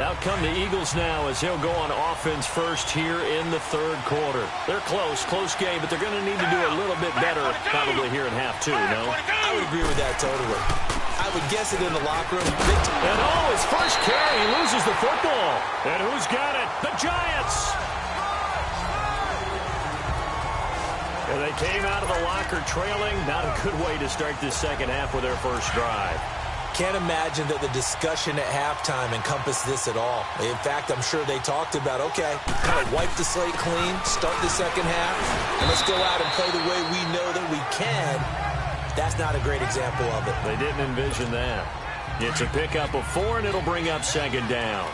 Out come the Eagles now as he'll go on offense first here in the third quarter. They're close game, but they're going to need to do a little bit better probably here in half 2, no? I would agree with that totally. I would guess it in the locker room. And his first carry, he loses the football. And who's got it? The Giants. And they came out of the locker trailing. Not a good way to start this second half with their first drive. Can't imagine that the discussion at halftime encompassed this at all. In fact, I'm sure they talked about, okay, kind of wipe the slate clean, start the second half, and let's go out and play the way we know that we can. That's not a great example of it. They didn't envision that. It's a pickup of 4, and it'll bring up second down.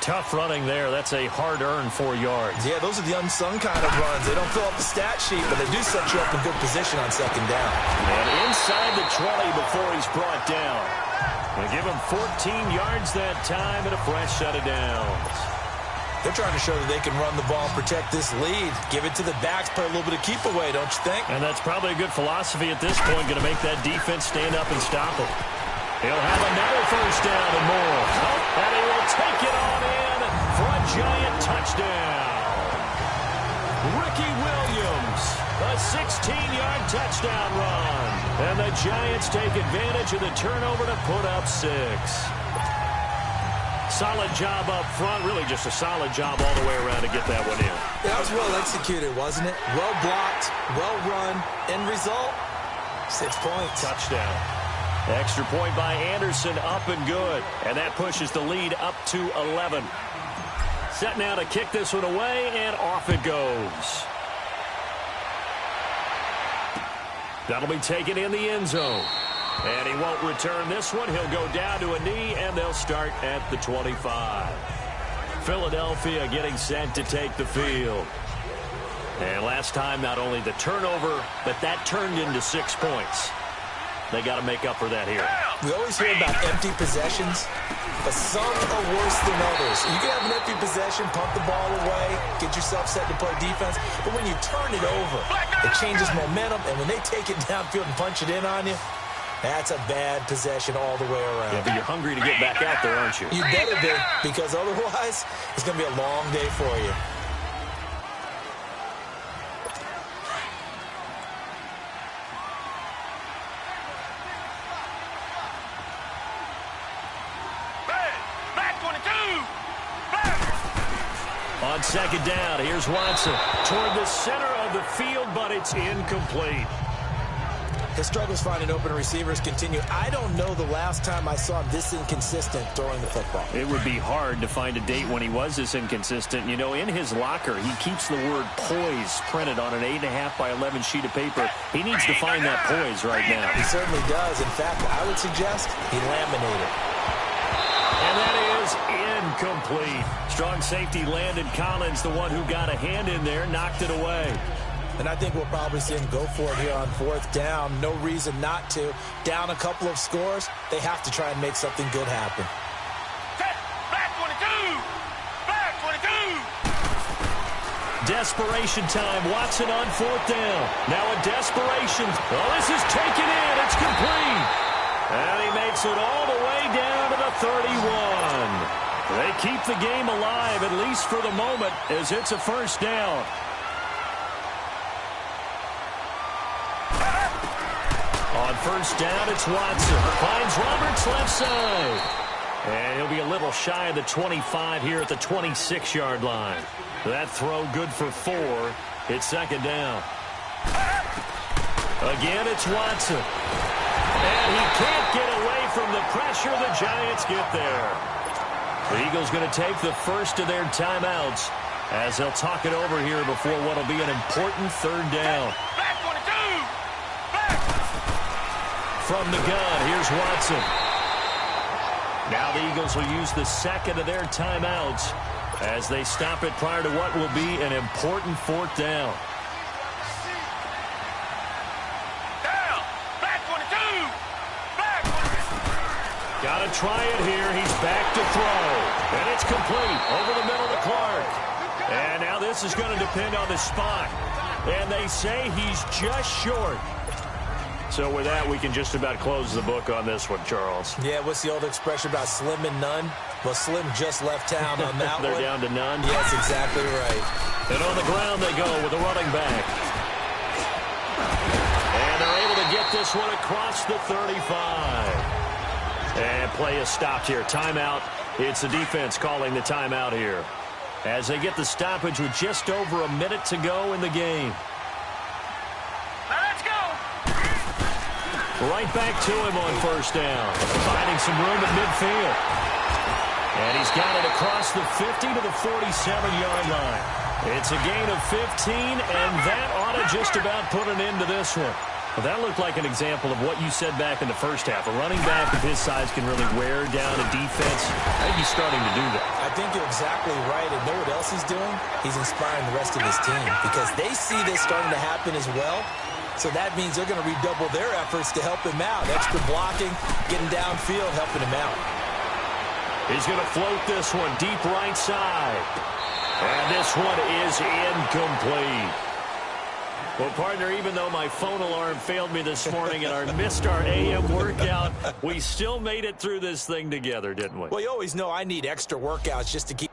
Tough running there. That's a hard-earned 4 yards. Yeah, those are the unsung kind of runs. They don't fill up the stat sheet, but they do set you up in good position on second down. And inside the 20 before he's brought down. They give him 14 yards that time and a fresh set of downs. They're trying to show that they can run the ball and protect this lead. Give it to the backs, play a little bit of keep away, don't you think? And that's probably a good philosophy at this point, going to make that defense stand up and stop him. He'll have another first down and more. And he will take it on in for a Giant touchdown. Ricky Williams, a 16-yard touchdown run. And the Giants take advantage of the turnover to put up 6. Solid job up front. Really just a solid job all the way around to get that one in. That was well executed, wasn't it? Well blocked, well run. End result, 6 points. Touchdown. Extra point by Anderson, up and good. And that pushes the lead up to 11. Set now to kick this one away, and off it goes. That'll be taken in the end zone. And he won't return this one. He'll go down to a knee, and they'll start at the 25. Philadelphia getting set to take the field. And last time, not only the turnover, but that turned into 6 points. They got to make up for that here. We always hear about empty possessions, but some are worse than others. You can have an empty possession, pump the ball away, get yourself set to play defense, but when you turn it over, it changes momentum, and when they take it downfield and punch it in on you, that's a bad possession all the way around. Yeah, but you're hungry to get back out there, aren't you? You better be, because otherwise, it's going to be a long day for you. On second down, here's Watson toward the center of the field, but it's incomplete. His struggles finding open receivers continue. I don't know the last time I saw him this inconsistent throwing the football. It would be hard to find a date when he was this inconsistent. You know, in his locker, he keeps the word poise printed on an 8.5 by 11 sheet of paper. He needs to find that poise right now. He certainly does. In fact, I would suggest he laminate it. And that is is incomplete. Strong safety Landon Collins, the one who got a hand in there, knocked it away. And I think we'll probably see him go for it here on 4th down. No reason not to. Down a couple of scores, they have to try and make something good happen. Back 22! Back 22! Desperation time. Watson on 4th down. Now a desperation. Oh, this is taken in. It's complete. And he makes it all the way down to the 31. They keep the game alive, at least for the moment, as it's a 1st down. On 1st down, it's Watson. Finds Roberts left side. And he'll be a little shy of the 25 here at the 26-yard line. That throw good for 4. It's 2nd down. Again, it's Watson. And he can't get away from the pressure. The Giants get there. The Eagles going to take the first of their timeouts as they'll talk it over here before what will be an important 3rd down. Back 22! Back! From the gun, here's Watson. Now the Eagles will use the 2nd of their timeouts as they stop it prior to what will be an important 4th down. Down! Back 22! Back 22! Got to try it here. He's back to throw. And it's complete over the middle to Clark. And now this is going to depend on the spot. And they say he's just short. So with that, we can just about close the book on this one, Charles. Yeah, what's the old expression about slim and none? Well, Slim just left town on that They're one. down to none? Yes, exactly right. And on the ground they go with a running back. And they're able to get this one across the 35. And play is stopped here. Timeout. It's the defense calling the timeout here as they get the stoppage with just over a minute to go in the game. Let's go! Right back to him on 1st down. Finding some room at midfield. And he's got it across the 50 to the 47-yard line. It's a gain of 15, and that ought to just about put an end to this one. Well, that looked like an example of what you said back in the first half. A running back of his size can really wear down a defense. I think he's starting to do that. I think you're exactly right. And know what else he's doing? He's inspiring the rest of his team because they see this starting to happen as well. So that means they're going to redouble their efforts to help him out. Extra blocking, getting downfield, helping him out. He's going to float this one deep right side. And this one is incomplete. Well, partner, even though my phone alarm failed me this morning and missed our AM workout, we still made it through this thing together, didn't we? Well, you always know I need extra workouts just to keep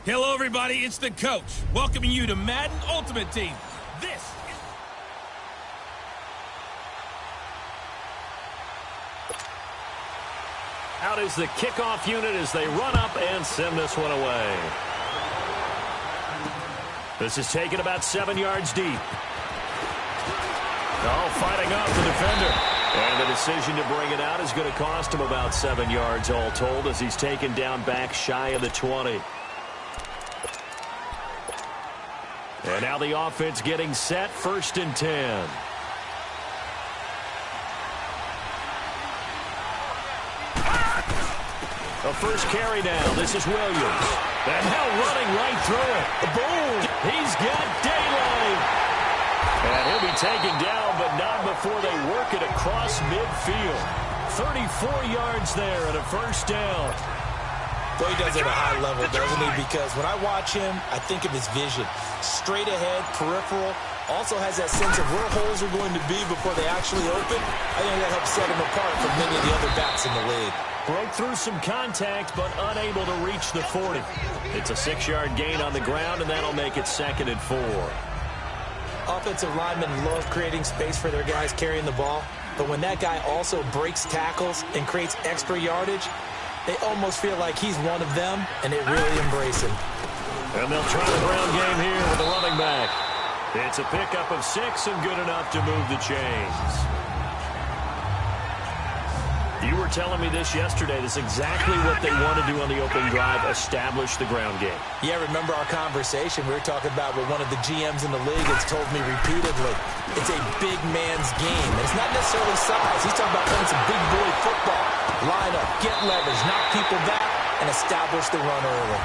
Hello, everybody. It's the coach welcoming you to Madden Ultimate Team. This is... Out is the kickoff unit as they run up and send this one away. This is taken about 7 yards deep. Oh, fighting off the defender. And the decision to bring it out is going to cost him about 7 yards all told as he's taken down back shy of the 20. And now the offense getting set, 1st and 10. A first carry now. This is Williams. And now running right through it. Boom! He's got daylight. And he'll be taken down, but not before they work it across midfield. 34 yards there and a first down. Well, he does it at a high level, doesn't he? Because when I watch him, I think of his vision. Straight ahead, peripheral. Also has that sense of where holes are going to be before they actually open. I think that helps set him apart from many of the other backs in the league. Broke through some contact, but unable to reach the 40. It's a 6-yard gain on the ground, and that'll make it 2nd and 4. Offensive linemen love creating space for their guys carrying the ball, but when that guy also breaks tackles and creates extra yardage, they almost feel like he's one of them, and they really embrace him. And they'll try the ground game here with the running back. It's a pickup of 6 and good enough to move the chains. You were telling me this yesterday. This is exactly what they want to do on the opening drive, establish the ground game. Yeah, remember our conversation? We were talking about what one of the GMs in the league has told me repeatedly. It's a big man's game. And it's not necessarily size. He's talking about playing some big boy football. Line up, get leverage, knock people back, and establish the run early.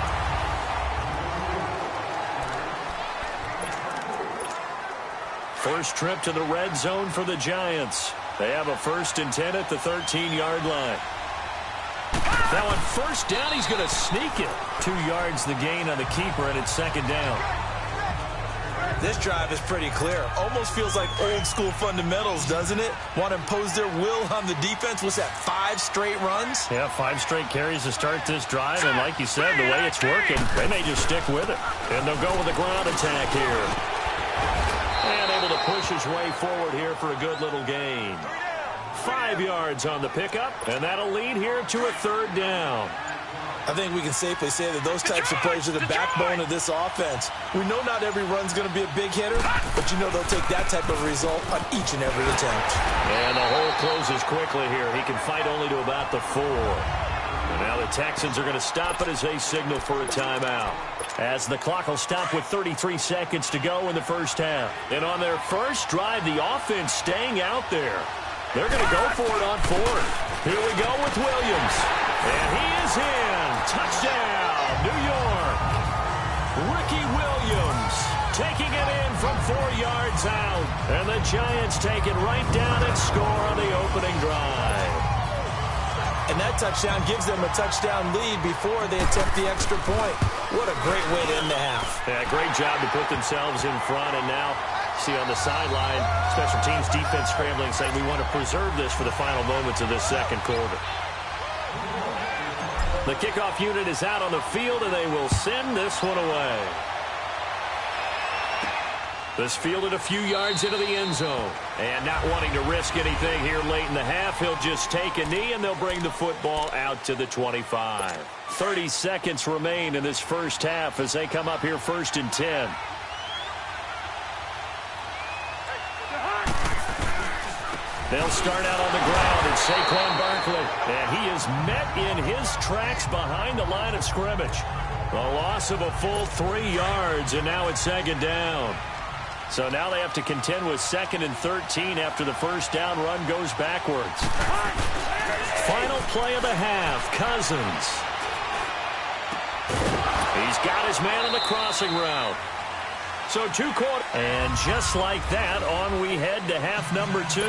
First trip to the red zone for the Giants. They have a 1st and 10 at the 13-yard line. Now on 1st down, he's going to sneak it. 2 yards the gain on the keeper, and it's 2nd down. This drive is pretty clear. Almost feels like old-school fundamentals, doesn't it? Want to impose their will on the defense. What's that, 5 straight runs? Yeah, 5 straight carries to start this drive, and like you said, the way it's working, they may just stick with it. And they'll go with a ground attack here. And able to push his way forward here for a good little gain. 5 yards on the pickup, and that'll lead here to a 3rd down. I think we can safely say that those types of plays are the backbone of this offense. We know not every run's going to be a big hitter, but you know they'll take that type of result on each and every attempt. And the hole closes quickly here. He can fight only to about the 4. And now the Texans are going to stop it as they signal for a timeout. As the clock will stop with 33 seconds to go in the first half. And on their first drive, the offense staying out there. They're going to go for it on 4th. Here we go with Williams. And he is in. Touchdown, New York. Ricky Williams taking it in from 4 yards out. And the Giants take it right down and score on the opening drive. And that touchdown gives them a touchdown lead before they attempt the extra point. What a great way to end the half. Yeah, great job to put themselves in front. And now, see on the sideline, special teams defense scrambling, saying we want to preserve this for the final moments of this 2nd quarter. The kickoff unit is out on the field, and they will send this one away. This fielded a few yards into the end zone. And not wanting to risk anything here late in the half, he'll just take a knee, and they'll bring the football out to the 25. 30 seconds remain in this first half as they come up here 1st and 10. They'll start out on the ground. It's Saquon Barkley. And he is met in his tracks behind the line of scrimmage. A loss of a full 3 yards, and now it's 2nd down. So now they have to contend with 2nd and 13 after the first down run goes backwards. Final play of the half, Cousins. He's got his man on the crossing route. So 2 quarters. And just like that, on we head to half number 2.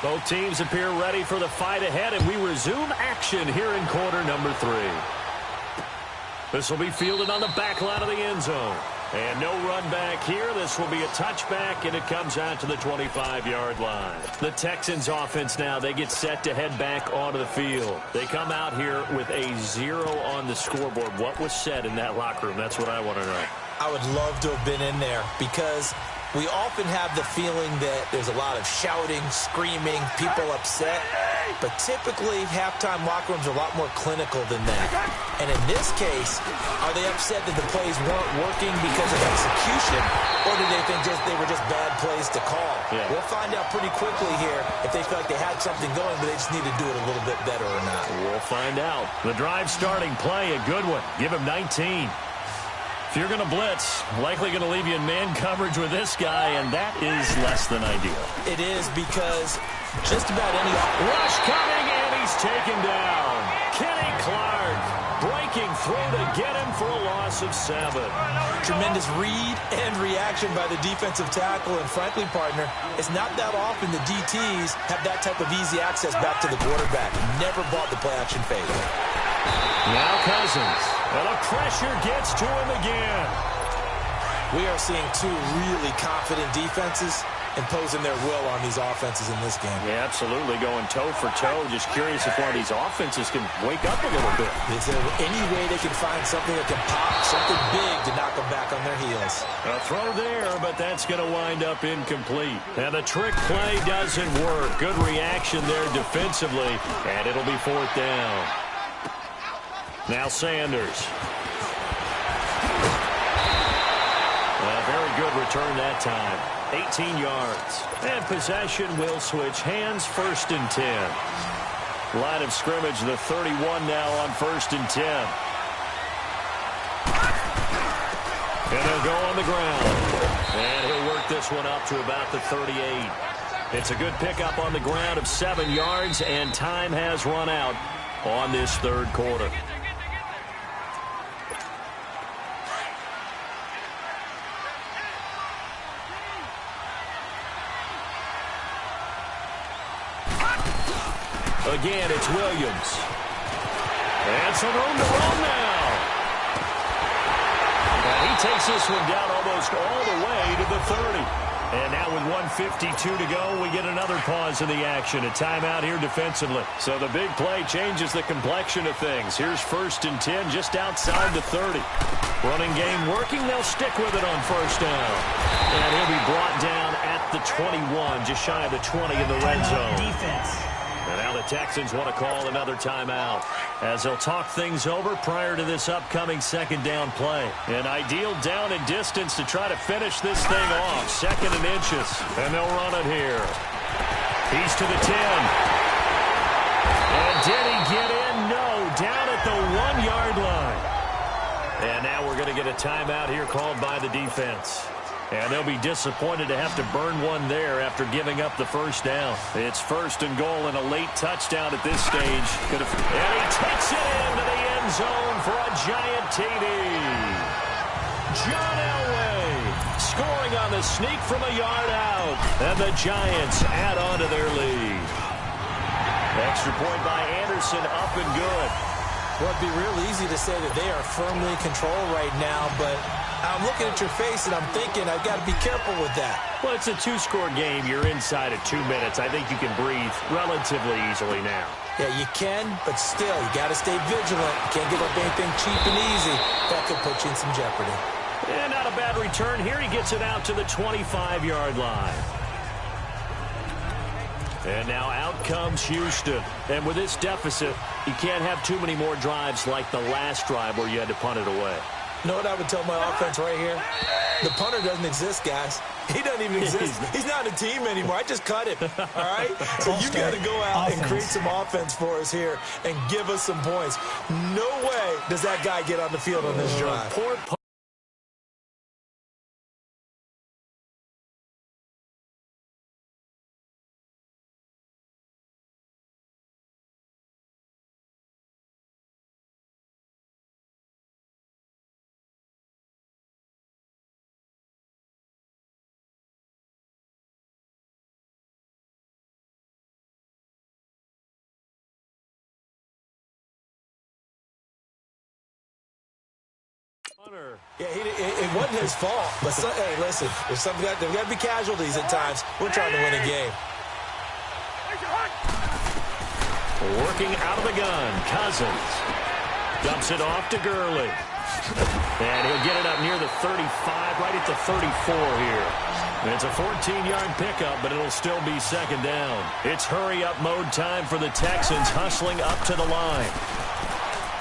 Both teams appear ready for the fight ahead, and we resume action here in quarter number 3. This will be fielded on the back line of the end zone. And no run back here. This will be a touchback, and it comes out to the 25-yard line. The Texans offense now, they get set to head back onto the field. They come out here with a 0 on the scoreboard. What was said in that locker room? That's what I want to know. I would love to have been in there because we often have the feeling that there's a lot of shouting, screaming, people upset. But typically, halftime locker rooms are a lot more clinical than that. And in this case, are they upset that the plays weren't working because of execution, or do they think they were just bad plays to call? Yeah. We'll find out pretty quickly here if they feel like they had something going, but they just need to do it a little bit better or not. We'll find out. The drive starting play, a good one. Give him 19. If you're going to blitz, likely going to leave you in man coverage with this guy, and that is less than ideal. It is because just about any... Rush coming, and he's taken down. Kenny Clark breaking through to get him for a loss of 7. Tremendous read and reaction by the defensive tackle, and frankly, partner, it's not that often the DTs have that type of easy access back to the quarterback. Never bought the play-action fake. Now Cousins, and the pressure gets to him again. We are seeing two really confident defenses imposing their will on these offenses in this game. Yeah, absolutely, going toe for toe. Just curious if one of these offenses can wake up a little bit. Is there any way they can find something that can pop, something big to knock them back on their heels? A throw there, but that's going to wind up incomplete. And the trick play doesn't work. Good reaction there defensively, and it'll be 4th down. Now Sanders. A very good return that time. 18 yards. And possession will switch hands. 1st and 10. Line of scrimmage, the 31 now on 1st and 10. And they'll go on the ground. And he'll work this one up to about the 38. It's a good pickup on the ground of 7 yards, and time has run out on this 3rd quarter. Again, it's Williams. And some room to run now. And he takes this one down almost all the way to the 30. And now with 1:52 to go, we get another pause in the action. A timeout here defensively. So the big play changes the complexion of things. Here's 1st and 10 just outside the 30. Running game working. They'll stick with it on 1st down. And he'll be brought down at the 21, just shy of the 20 in the red zone. Defense. And now the Texans want to call another timeout as they'll talk things over prior to this upcoming 2nd down play. An ideal down and distance to try to finish this thing off. 2nd and inches. And they'll run it here. He's to the 10. And did he get in? No. Down at the 1-yard line. And now we're going to get a timeout here called by the defense. And they'll be disappointed to have to burn one there after giving up the 1st down. It's 1st and goal and a late touchdown at this stage. And he takes it into the end zone for a giant TD. John Elway scoring on the sneak from a yard out. And the Giants add on to their lead. Extra point by Anderson, up and good. Well, it'd be real easy to say that they are firmly in control right now, but I'm looking at your face and I'm thinking I've got to be careful with that. Well, it's a 2-score game. You're inside of 2 minutes. I think you can breathe relatively easily now. Yeah, you can, but still, you got to stay vigilant. You can't give up anything cheap and easy. That could put you in some jeopardy. And not a bad return here. He gets it out to the 25-yard line. And now out comes Houston. And with this deficit, you can't have too many more drives like the last drive where you had to punt it away. You know what I would tell my offense right here? The punter doesn't exist, guys. He doesn't even exist. He's not a team anymore. I just cut him, all right? So you got to go out and create some offense for us here and give us some points. No way does that guy get on the field on this drive. Poor punter. Yeah, it wasn't his fault. But hey, listen, there's got to be casualties at times. We're trying to win a game. Working out of the gun, Cousins. Dumps it off to Gurley. And he'll get it up near the 35, right at the 34 here. And it's a 14-yard pickup, but it'll still be second down. It's hurry-up mode time for the Texans, hustling up to the line.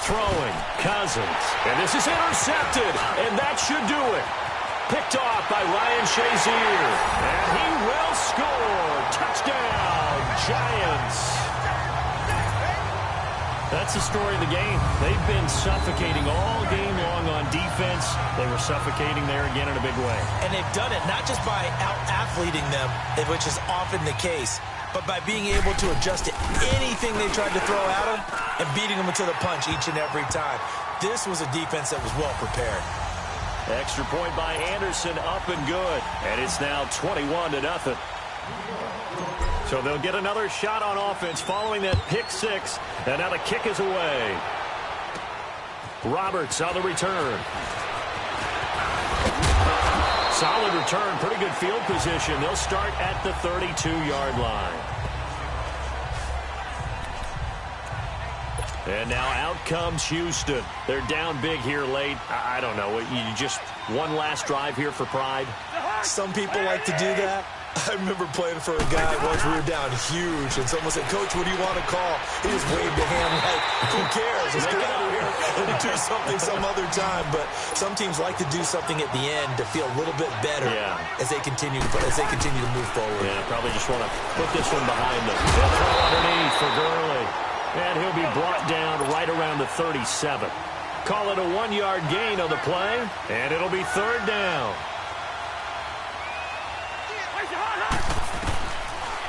Throwing, Cousins. And this is intercepted, and that should do it. Picked off by Ryan Shazier. And he will score. Touchdown, Giants. That's the story of the game. They've been suffocating all game long on defense. They were suffocating there again in a big way. And they've done it not just by out-athleting them, which is often the case, but by being able to adjust to anything they tried to throw at them and beating them to the punch each and every time. This was a defense that was well prepared. Extra point by Anderson, up and good. And it's now 21-0. So they'll get another shot on offense following that pick six. And now the kick is away. Roberts on the return. Solid return, pretty good field position. They'll start at the 32-yard line. And now out comes Houston. They're down big here late. I don't know. You just one last drive here for pride? Some people like to do that. I remember playing for a guy once. We were down huge, and someone said, "Coach, what do you want to call?" He just waved a hand like, "Who cares? Let's get out of here and do something some other time." But some teams like to do something at the end to feel a little bit better as they continue to move forward. Yeah, probably just want to put this one behind them. They'll throw underneath for Gurley, and he'll be brought down right around the 37. Call it a 1-yard gain on the play, and it'll be third down.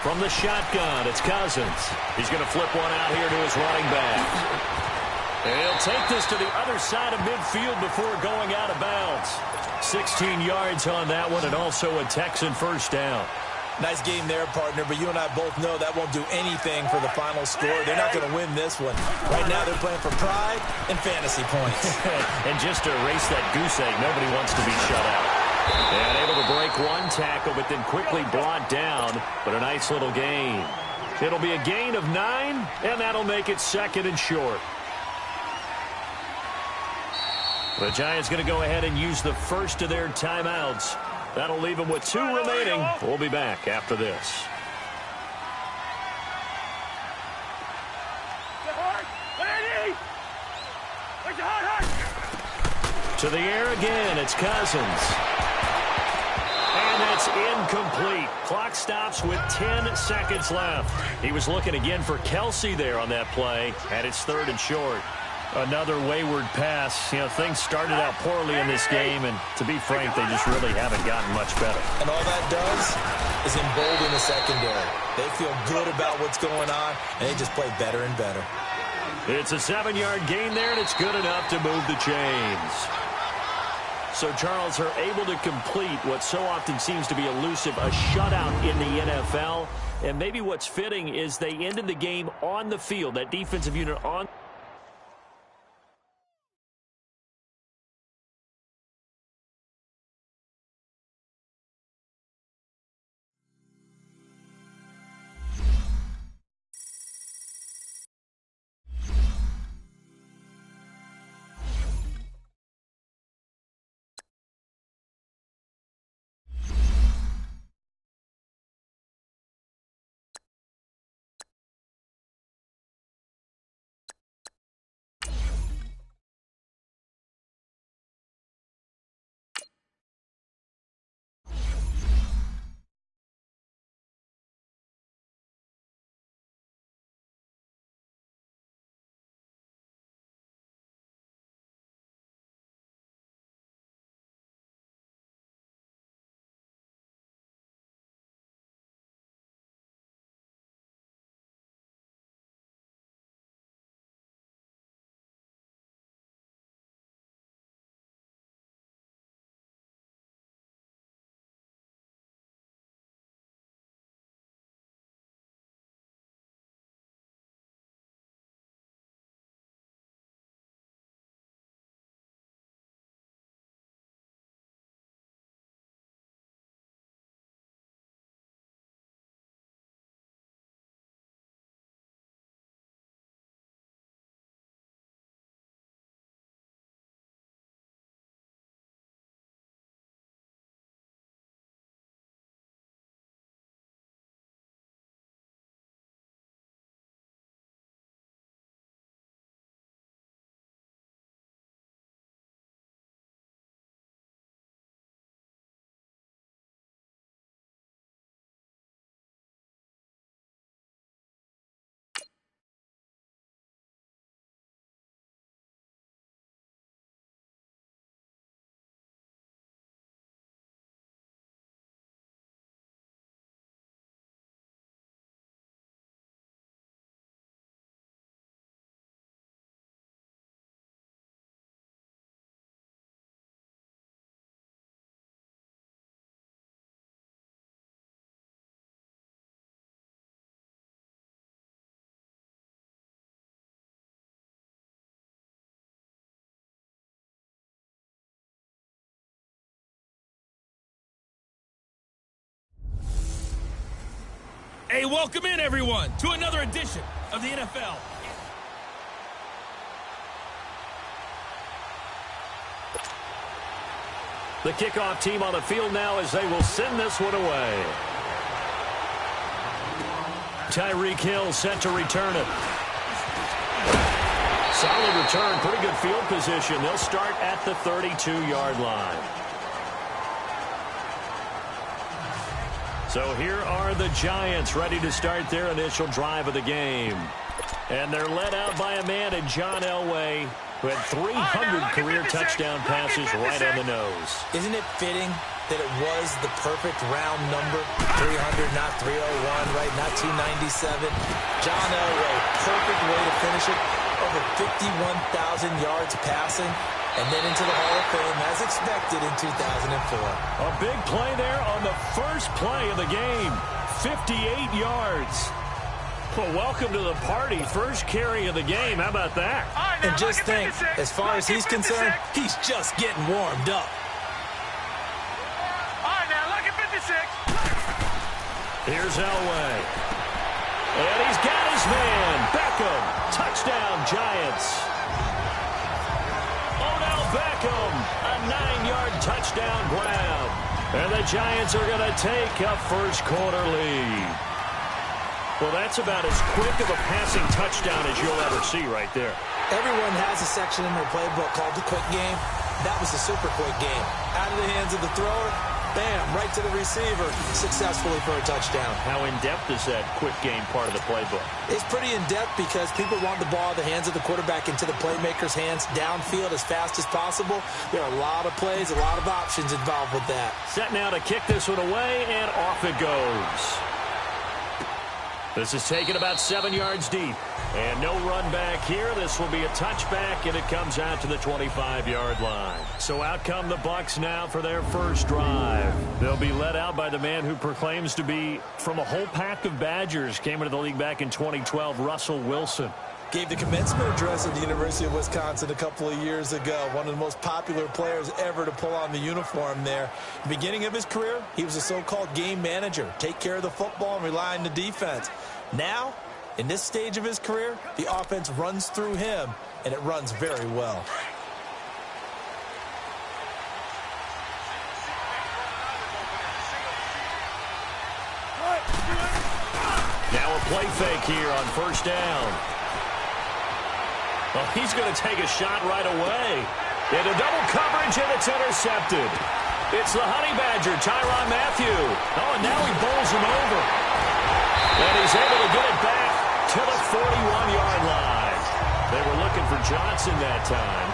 From the shotgun, it's Cousins. He's going to flip one out here to his running back. And he'll take this to the other side of midfield before going out of bounds. 16 yards on that one, and also a Texan first down. Nice game there, partner, but you and I both know that won't do anything for the final score. They're not going to win this one. Right now, they're playing for pride and fantasy points. And just to erase that goose egg, nobody wants to be shut out. And able to break one tackle, but then quickly brought down. But a nice little gain. It'll be a gain of 9, and that'll make it second and short. The Giants going to go ahead and use the first of their timeouts. That'll leave them with 2 remaining. We'll be back after this. To the air again, it's Cousins. And it's incomplete. Clock stops with 10 seconds left. He was looking again for Kelsey there on that play, and it's third and short. Another wayward pass. You know, things started out poorly in this game, and to be frank, they just really haven't gotten much better. And all that does is embolden the secondary. They feel good about what's going on, and they just play better and better. It's a 7-yard gain there, and it's good enough to move the chains. So, Charles, are able to complete what so often seems to be elusive, a shutout in the NFL. And maybe what's fitting is they ended the game on the field, that defensive unit on Hey, welcome in, everyone, to another edition of the NFL. The kickoff team on the field now as they will send this one away. Tyreek Hill set to return it. Solid return, pretty good field position. They'll start at the 32-yard line. So here are the Giants ready to start their initial drive of the game. And they're led out by a man in John Elway, who had 300 career touchdown passes right on the nose. Isn't it fitting that it was the perfect round number? 300, not 301, right? Not 297. John Elway, perfect way to finish it. Over 51,000 yards passing. And then into the Hall of Fame, as expected, in 2004. A big play there on the first play of the game. 58 yards. Well, welcome to the party. First carry of the game. How about that? And just think, as far as he's concerned, he's just getting warmed up. All right, now, look at 56. Here's Elway. And he's got his man. Beckham. Touchdown, Giants. Beckham, a 9-yard touchdown grab. And the Giants are going to take a first-quarter lead. Well, that's about as quick of a passing touchdown as you'll ever see right there. Everyone has a section in their playbook called the quick game. That was the super quick game. Out of the hands of the thrower, bam, right to the receiver, successfully for a touchdown. How in-depth is that quick game part of the playbook? It's pretty in-depth because people want the ball in the hands of the quarterback into the playmaker's hands downfield as fast as possible. There are a lot of plays, a lot of options involved with that. Set now to kick this one away, and off it goes. This is taken about 7 yards deep. And no run back here. This will be a touchback, and it comes out to the 25-yard line. So out come the Bucs now for their first drive. They'll be led out by the man who proclaims to be from a whole pack of Badgers. Came into the league back in 2012, Russell Wilson. Gave the commencement address at the University of Wisconsin a couple of years ago. One of the most popular players ever to pull on the uniform there. Beginning of his career, he was a so-called game manager. Take care of the football and rely on the defense. Now, in this stage of his career, the offense runs through him, and it runs very well. Now a play fake here on first down. Well, he's going to take a shot right away. Into double coverage, and it's intercepted. It's the Honey Badger, Tyrann Mathieu. Oh, and now he bowls him over. And he's able to get it back to the 41-yard line. They were looking for Johnson that time.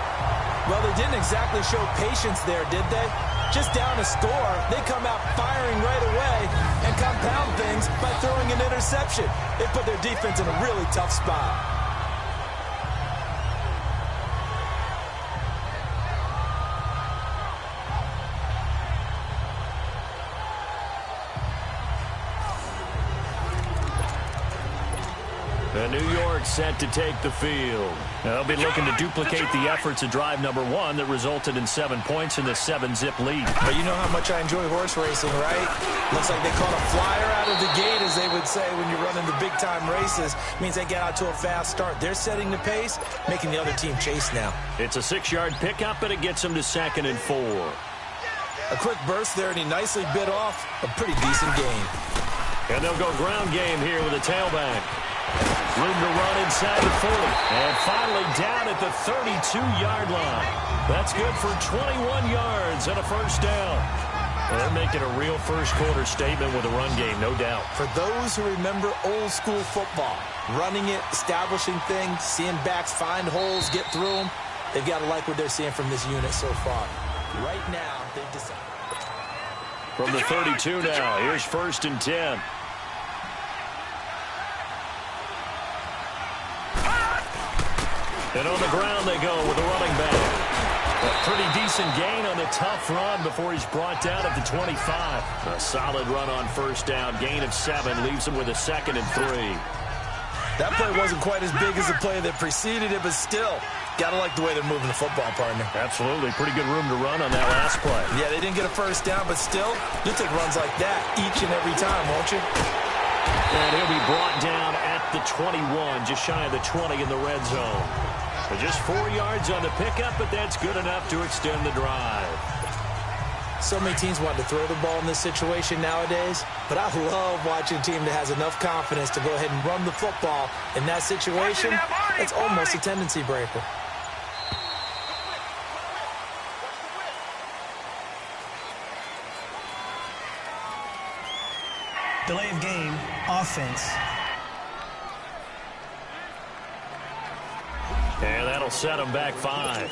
Well, they didn't exactly show patience there, did they? Just down a score, they come out firing right away and compound things by throwing an interception. They put their defense in a really tough spot. And New York set to take the field. They'll be looking to duplicate the efforts of drive number 1 that resulted in 7 points in the 7-zip lead. But you know how much I enjoy horse racing, right? Looks like they caught a flyer out of the gate, as they would say when you're running the big-time races. Means they get out to a fast start. They're setting the pace, making the other team chase now. It's a 6-yard pickup, and it gets them to 2nd and 4. A quick burst there, and he nicely bit off a pretty decent gain. And they'll go ground game here with a tailback. Room to run inside the 40. And finally down at the 32-yard line. That's good for 21 yards and a first down. Well, they're making a real first-quarter statement with a run game, no doubt. For those who remember old-school football, running it, establishing things, seeing backs find holes, get through them, they've got to like what they're seeing from this unit so far. Right now, they've decided. From the 32 now, here's 1st and 10. And on the ground they go with a running back. A pretty decent gain on the tough run before he's brought down at the 25. A solid run on first down. Gain of 7 leaves him with a 2nd and 3. That play wasn't quite as big as the play that preceded it, but still, got to like the way they're moving the football, partner. Absolutely. Pretty good room to run on that last play. Yeah, they didn't get a first down, but still, you'll take runs like that each and every time, won't you? And he'll be brought down at the 21, just shy of the 20 in the red zone. So just 4 yards on the pickup, but that's good enough to extend the drive. So many teams want to throw the ball in this situation nowadays, but I love watching a team that has enough confidence to go ahead and run the football. In that situation, it's almost a tendency breaker. Delay of game, offense. And that'll set them back 5.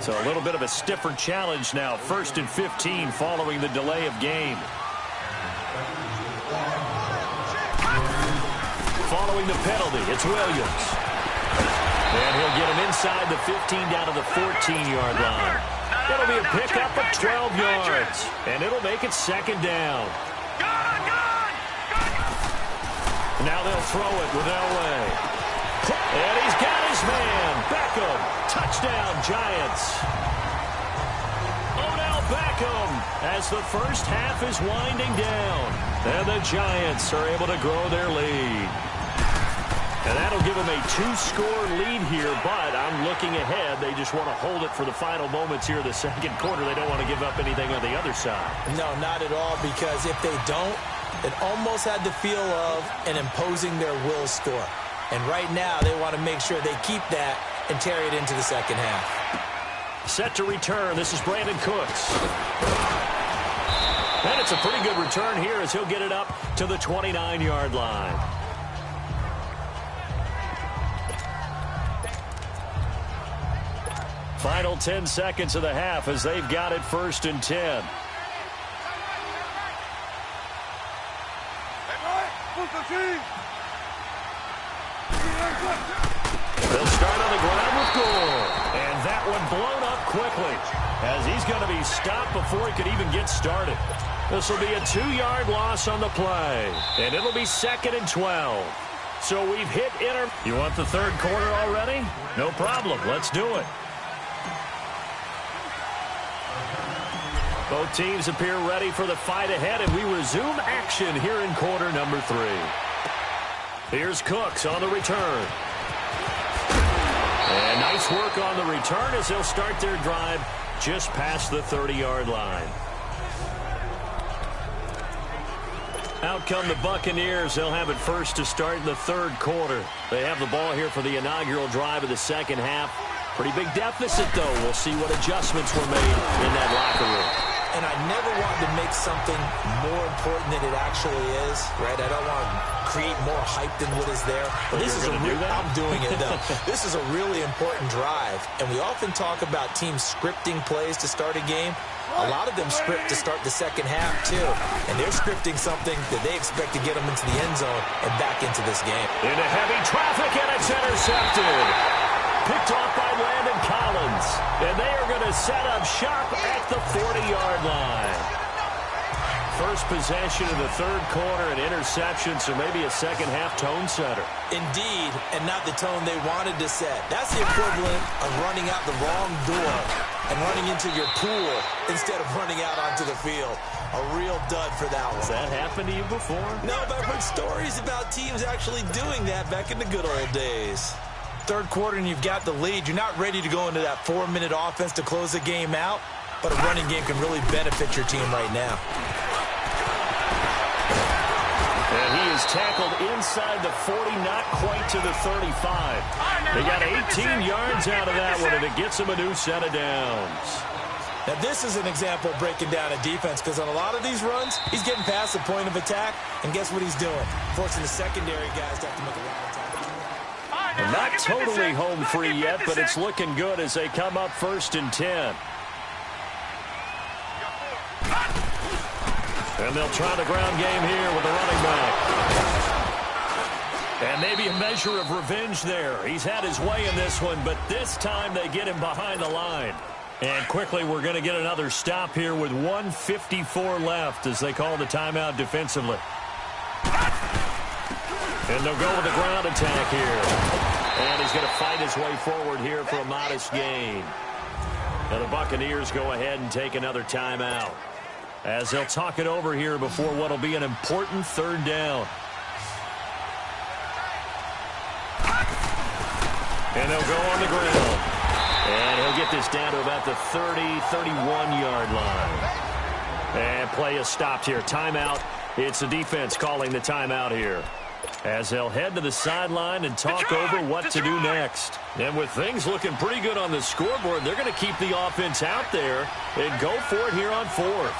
So a little bit of a stiffer challenge now. 1st and 15 following the delay of game. Following the penalty, it's Williams. And he'll get him inside the 15 down to the 14-yard line. It'll be a pickup of 12 yards. And it'll make it 2nd down. Now they'll throw it with Elway. And he's got his man. Beckham. Touchdown, Giants. Odell Beckham as the first half is winding down. And the Giants are able to grow their lead. And that'll give them a 2-score lead here, but I'm looking ahead. They just want to hold it for the final moments here of the 2nd quarter. They don't want to give up anything on the other side. No, not at all, because if they don't, it almost had the feel of an imposing their will score. And right now, they want to make sure they keep that and carry it into the 2nd half. Set to return. This is Brandon Cooks. And it's a pretty good return here as he'll get it up to the 29-yard line. Final 10 seconds of the half as they've got it 1st and 10. They'll start on the ground with Gore. And that one blown up quickly as he's going to be stopped before he could even get started. This will be a 2-yard loss on the play. And it'll be 2nd and 12. So we've hit You want the 3rd quarter already? No problem. Let's do it. Both teams appear ready for the fight ahead, and we resume action here in quarter number 3. Here's Cooks on the return. And nice work on the return as they'll start their drive just past the 30-yard line. Out come the Buccaneers. They'll have it first to start in the 3rd quarter. They have the ball here for the inaugural drive of the 2nd half. Pretty big deficit, though. We'll see what adjustments were made in that locker room. And I never want to make something more important than it actually is, right? I don't want to create more hype than what is there. But this is I'm doing it, though. This is a really important drive. And we often talk about teams scripting plays to start a game. A lot of them script to start the 2nd half, too. And they're scripting something that they expect to get them into the end zone and back into this game. Into heavy traffic, and it's intercepted. Picked off by Landon Collins. And they are going to set up shop at the 40-yard line. First possession of the 3rd quarter, an interception, so maybe a 2nd half tone setter. Indeed, and not the tone they wanted to set. That's the equivalent of running out the wrong door and running into your pool instead of running out onto the field. A real dud for that one. Has that happened to you before? No, but I've heard stories about teams actually doing that back in the good old days. 3rd quarter and you've got the lead. You're not ready to go into that 4-minute offense to close the game out, but a running game can really benefit your team right now. And he is tackled inside the 40, not quite to the 35. They got 18 yards out of that one, and it gets him a new set of downs. Now, this is an example of breaking down a defense, because on a lot of these runs, he's getting past the point of attack, and guess what he's doing? Forcing the secondary guys to have to make a lot of time. Not totally home free yet, but it's looking good as they come up 1st and 10. And they'll try the ground game here with the running back. And maybe a measure of revenge there. He's had his way in this one, but this time they get him behind the line. And quickly we're going to get another stop here with 1:54 left as they call the timeout defensively. And they'll go with the ground attack here. And he's going to fight his way forward here for a modest gain. And the Buccaneers go ahead and take another timeout as they'll talk it over here before what will be an important 3rd down. And they'll go on the ground. And he'll get this down to about the 30, 31-yard line. And play is stopped here. Timeout. It's the defense calling the timeout here, as they'll head to the sideline and talk over what to do next. And with things looking pretty good on the scoreboard, they're going to keep the offense out there and go for it here on fourth.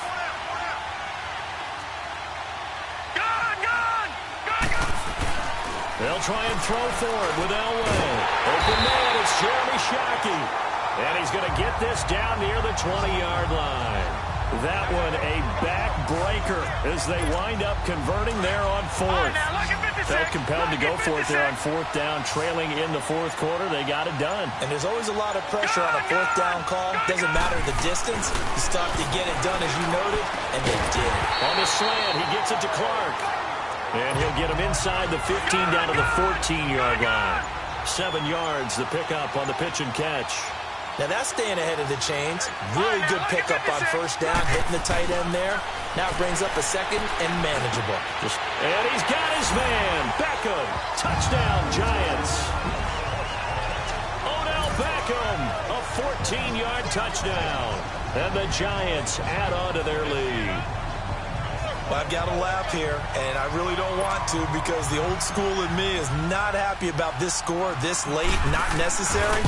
They'll try and throw for it with Elway. Open man, it's Jeremy Shockey. And he's going to get this down near the 20-yard line. That one a backbreaker as they wind up converting there on fourth. Felt compelled to go for it there on fourth down, trailing in the fourth quarter. They got it done. And there's always a lot of pressure on a fourth down call. Doesn't matter the distance. You start to get it done, as you noted, and they did. On the slant, he gets it to Clark. And he'll get him inside the 15 down to the 14-yard line. 7 yards, the pickup on the pitch and catch. Now that's staying ahead of the chains. Really good pickup on first down, hitting the tight end there. Now it brings up a second and manageable. And he's got his man. Beckham. Touchdown, Giants. Odell Beckham. A 14-yard touchdown. And the Giants add on to their lead. Well, I've got to laugh here, and I really don't want to because the old school in me is not happy about this score this late, not necessary.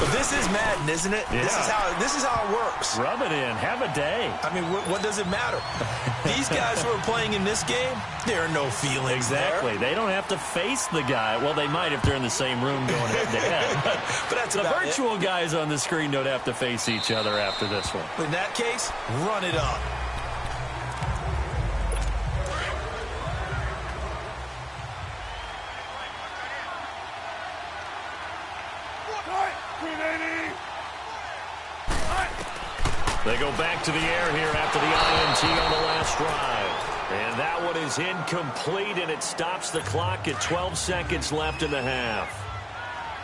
But this is Madden, isn't it? Yeah. This is how it works. Rub it in. Have a day. I mean, what does it matter? These guys who are playing in this game, there are no feelings exactly. there. They don't have to face the guy. Well, they might if they're in the same room going head-to-head. But that's the about virtual guys on the screen don't have to face each other after this one. In that case, run it up. They go back to the air here after the INT on the last drive. And that one is incomplete, and it stops the clock at 12 seconds left in the half.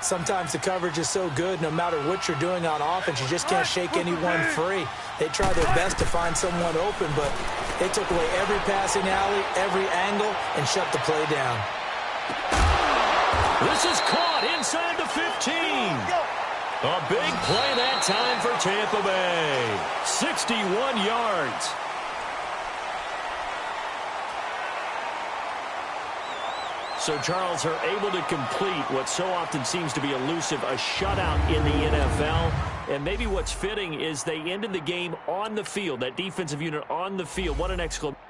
Sometimes the coverage is so good, no matter what you're doing on offense, you just can't shake anyone free. They try their best to find someone open, but they took away every passing alley, every angle, and shut the play down. This is caught inside the 15. A big play that time for Tampa Bay. 61 yards. So Charles are able to complete what so often seems to be elusive, a shutout in the NFL. And maybe what's fitting is they ended the game on the field, that defensive unit on the field. What an exclamation.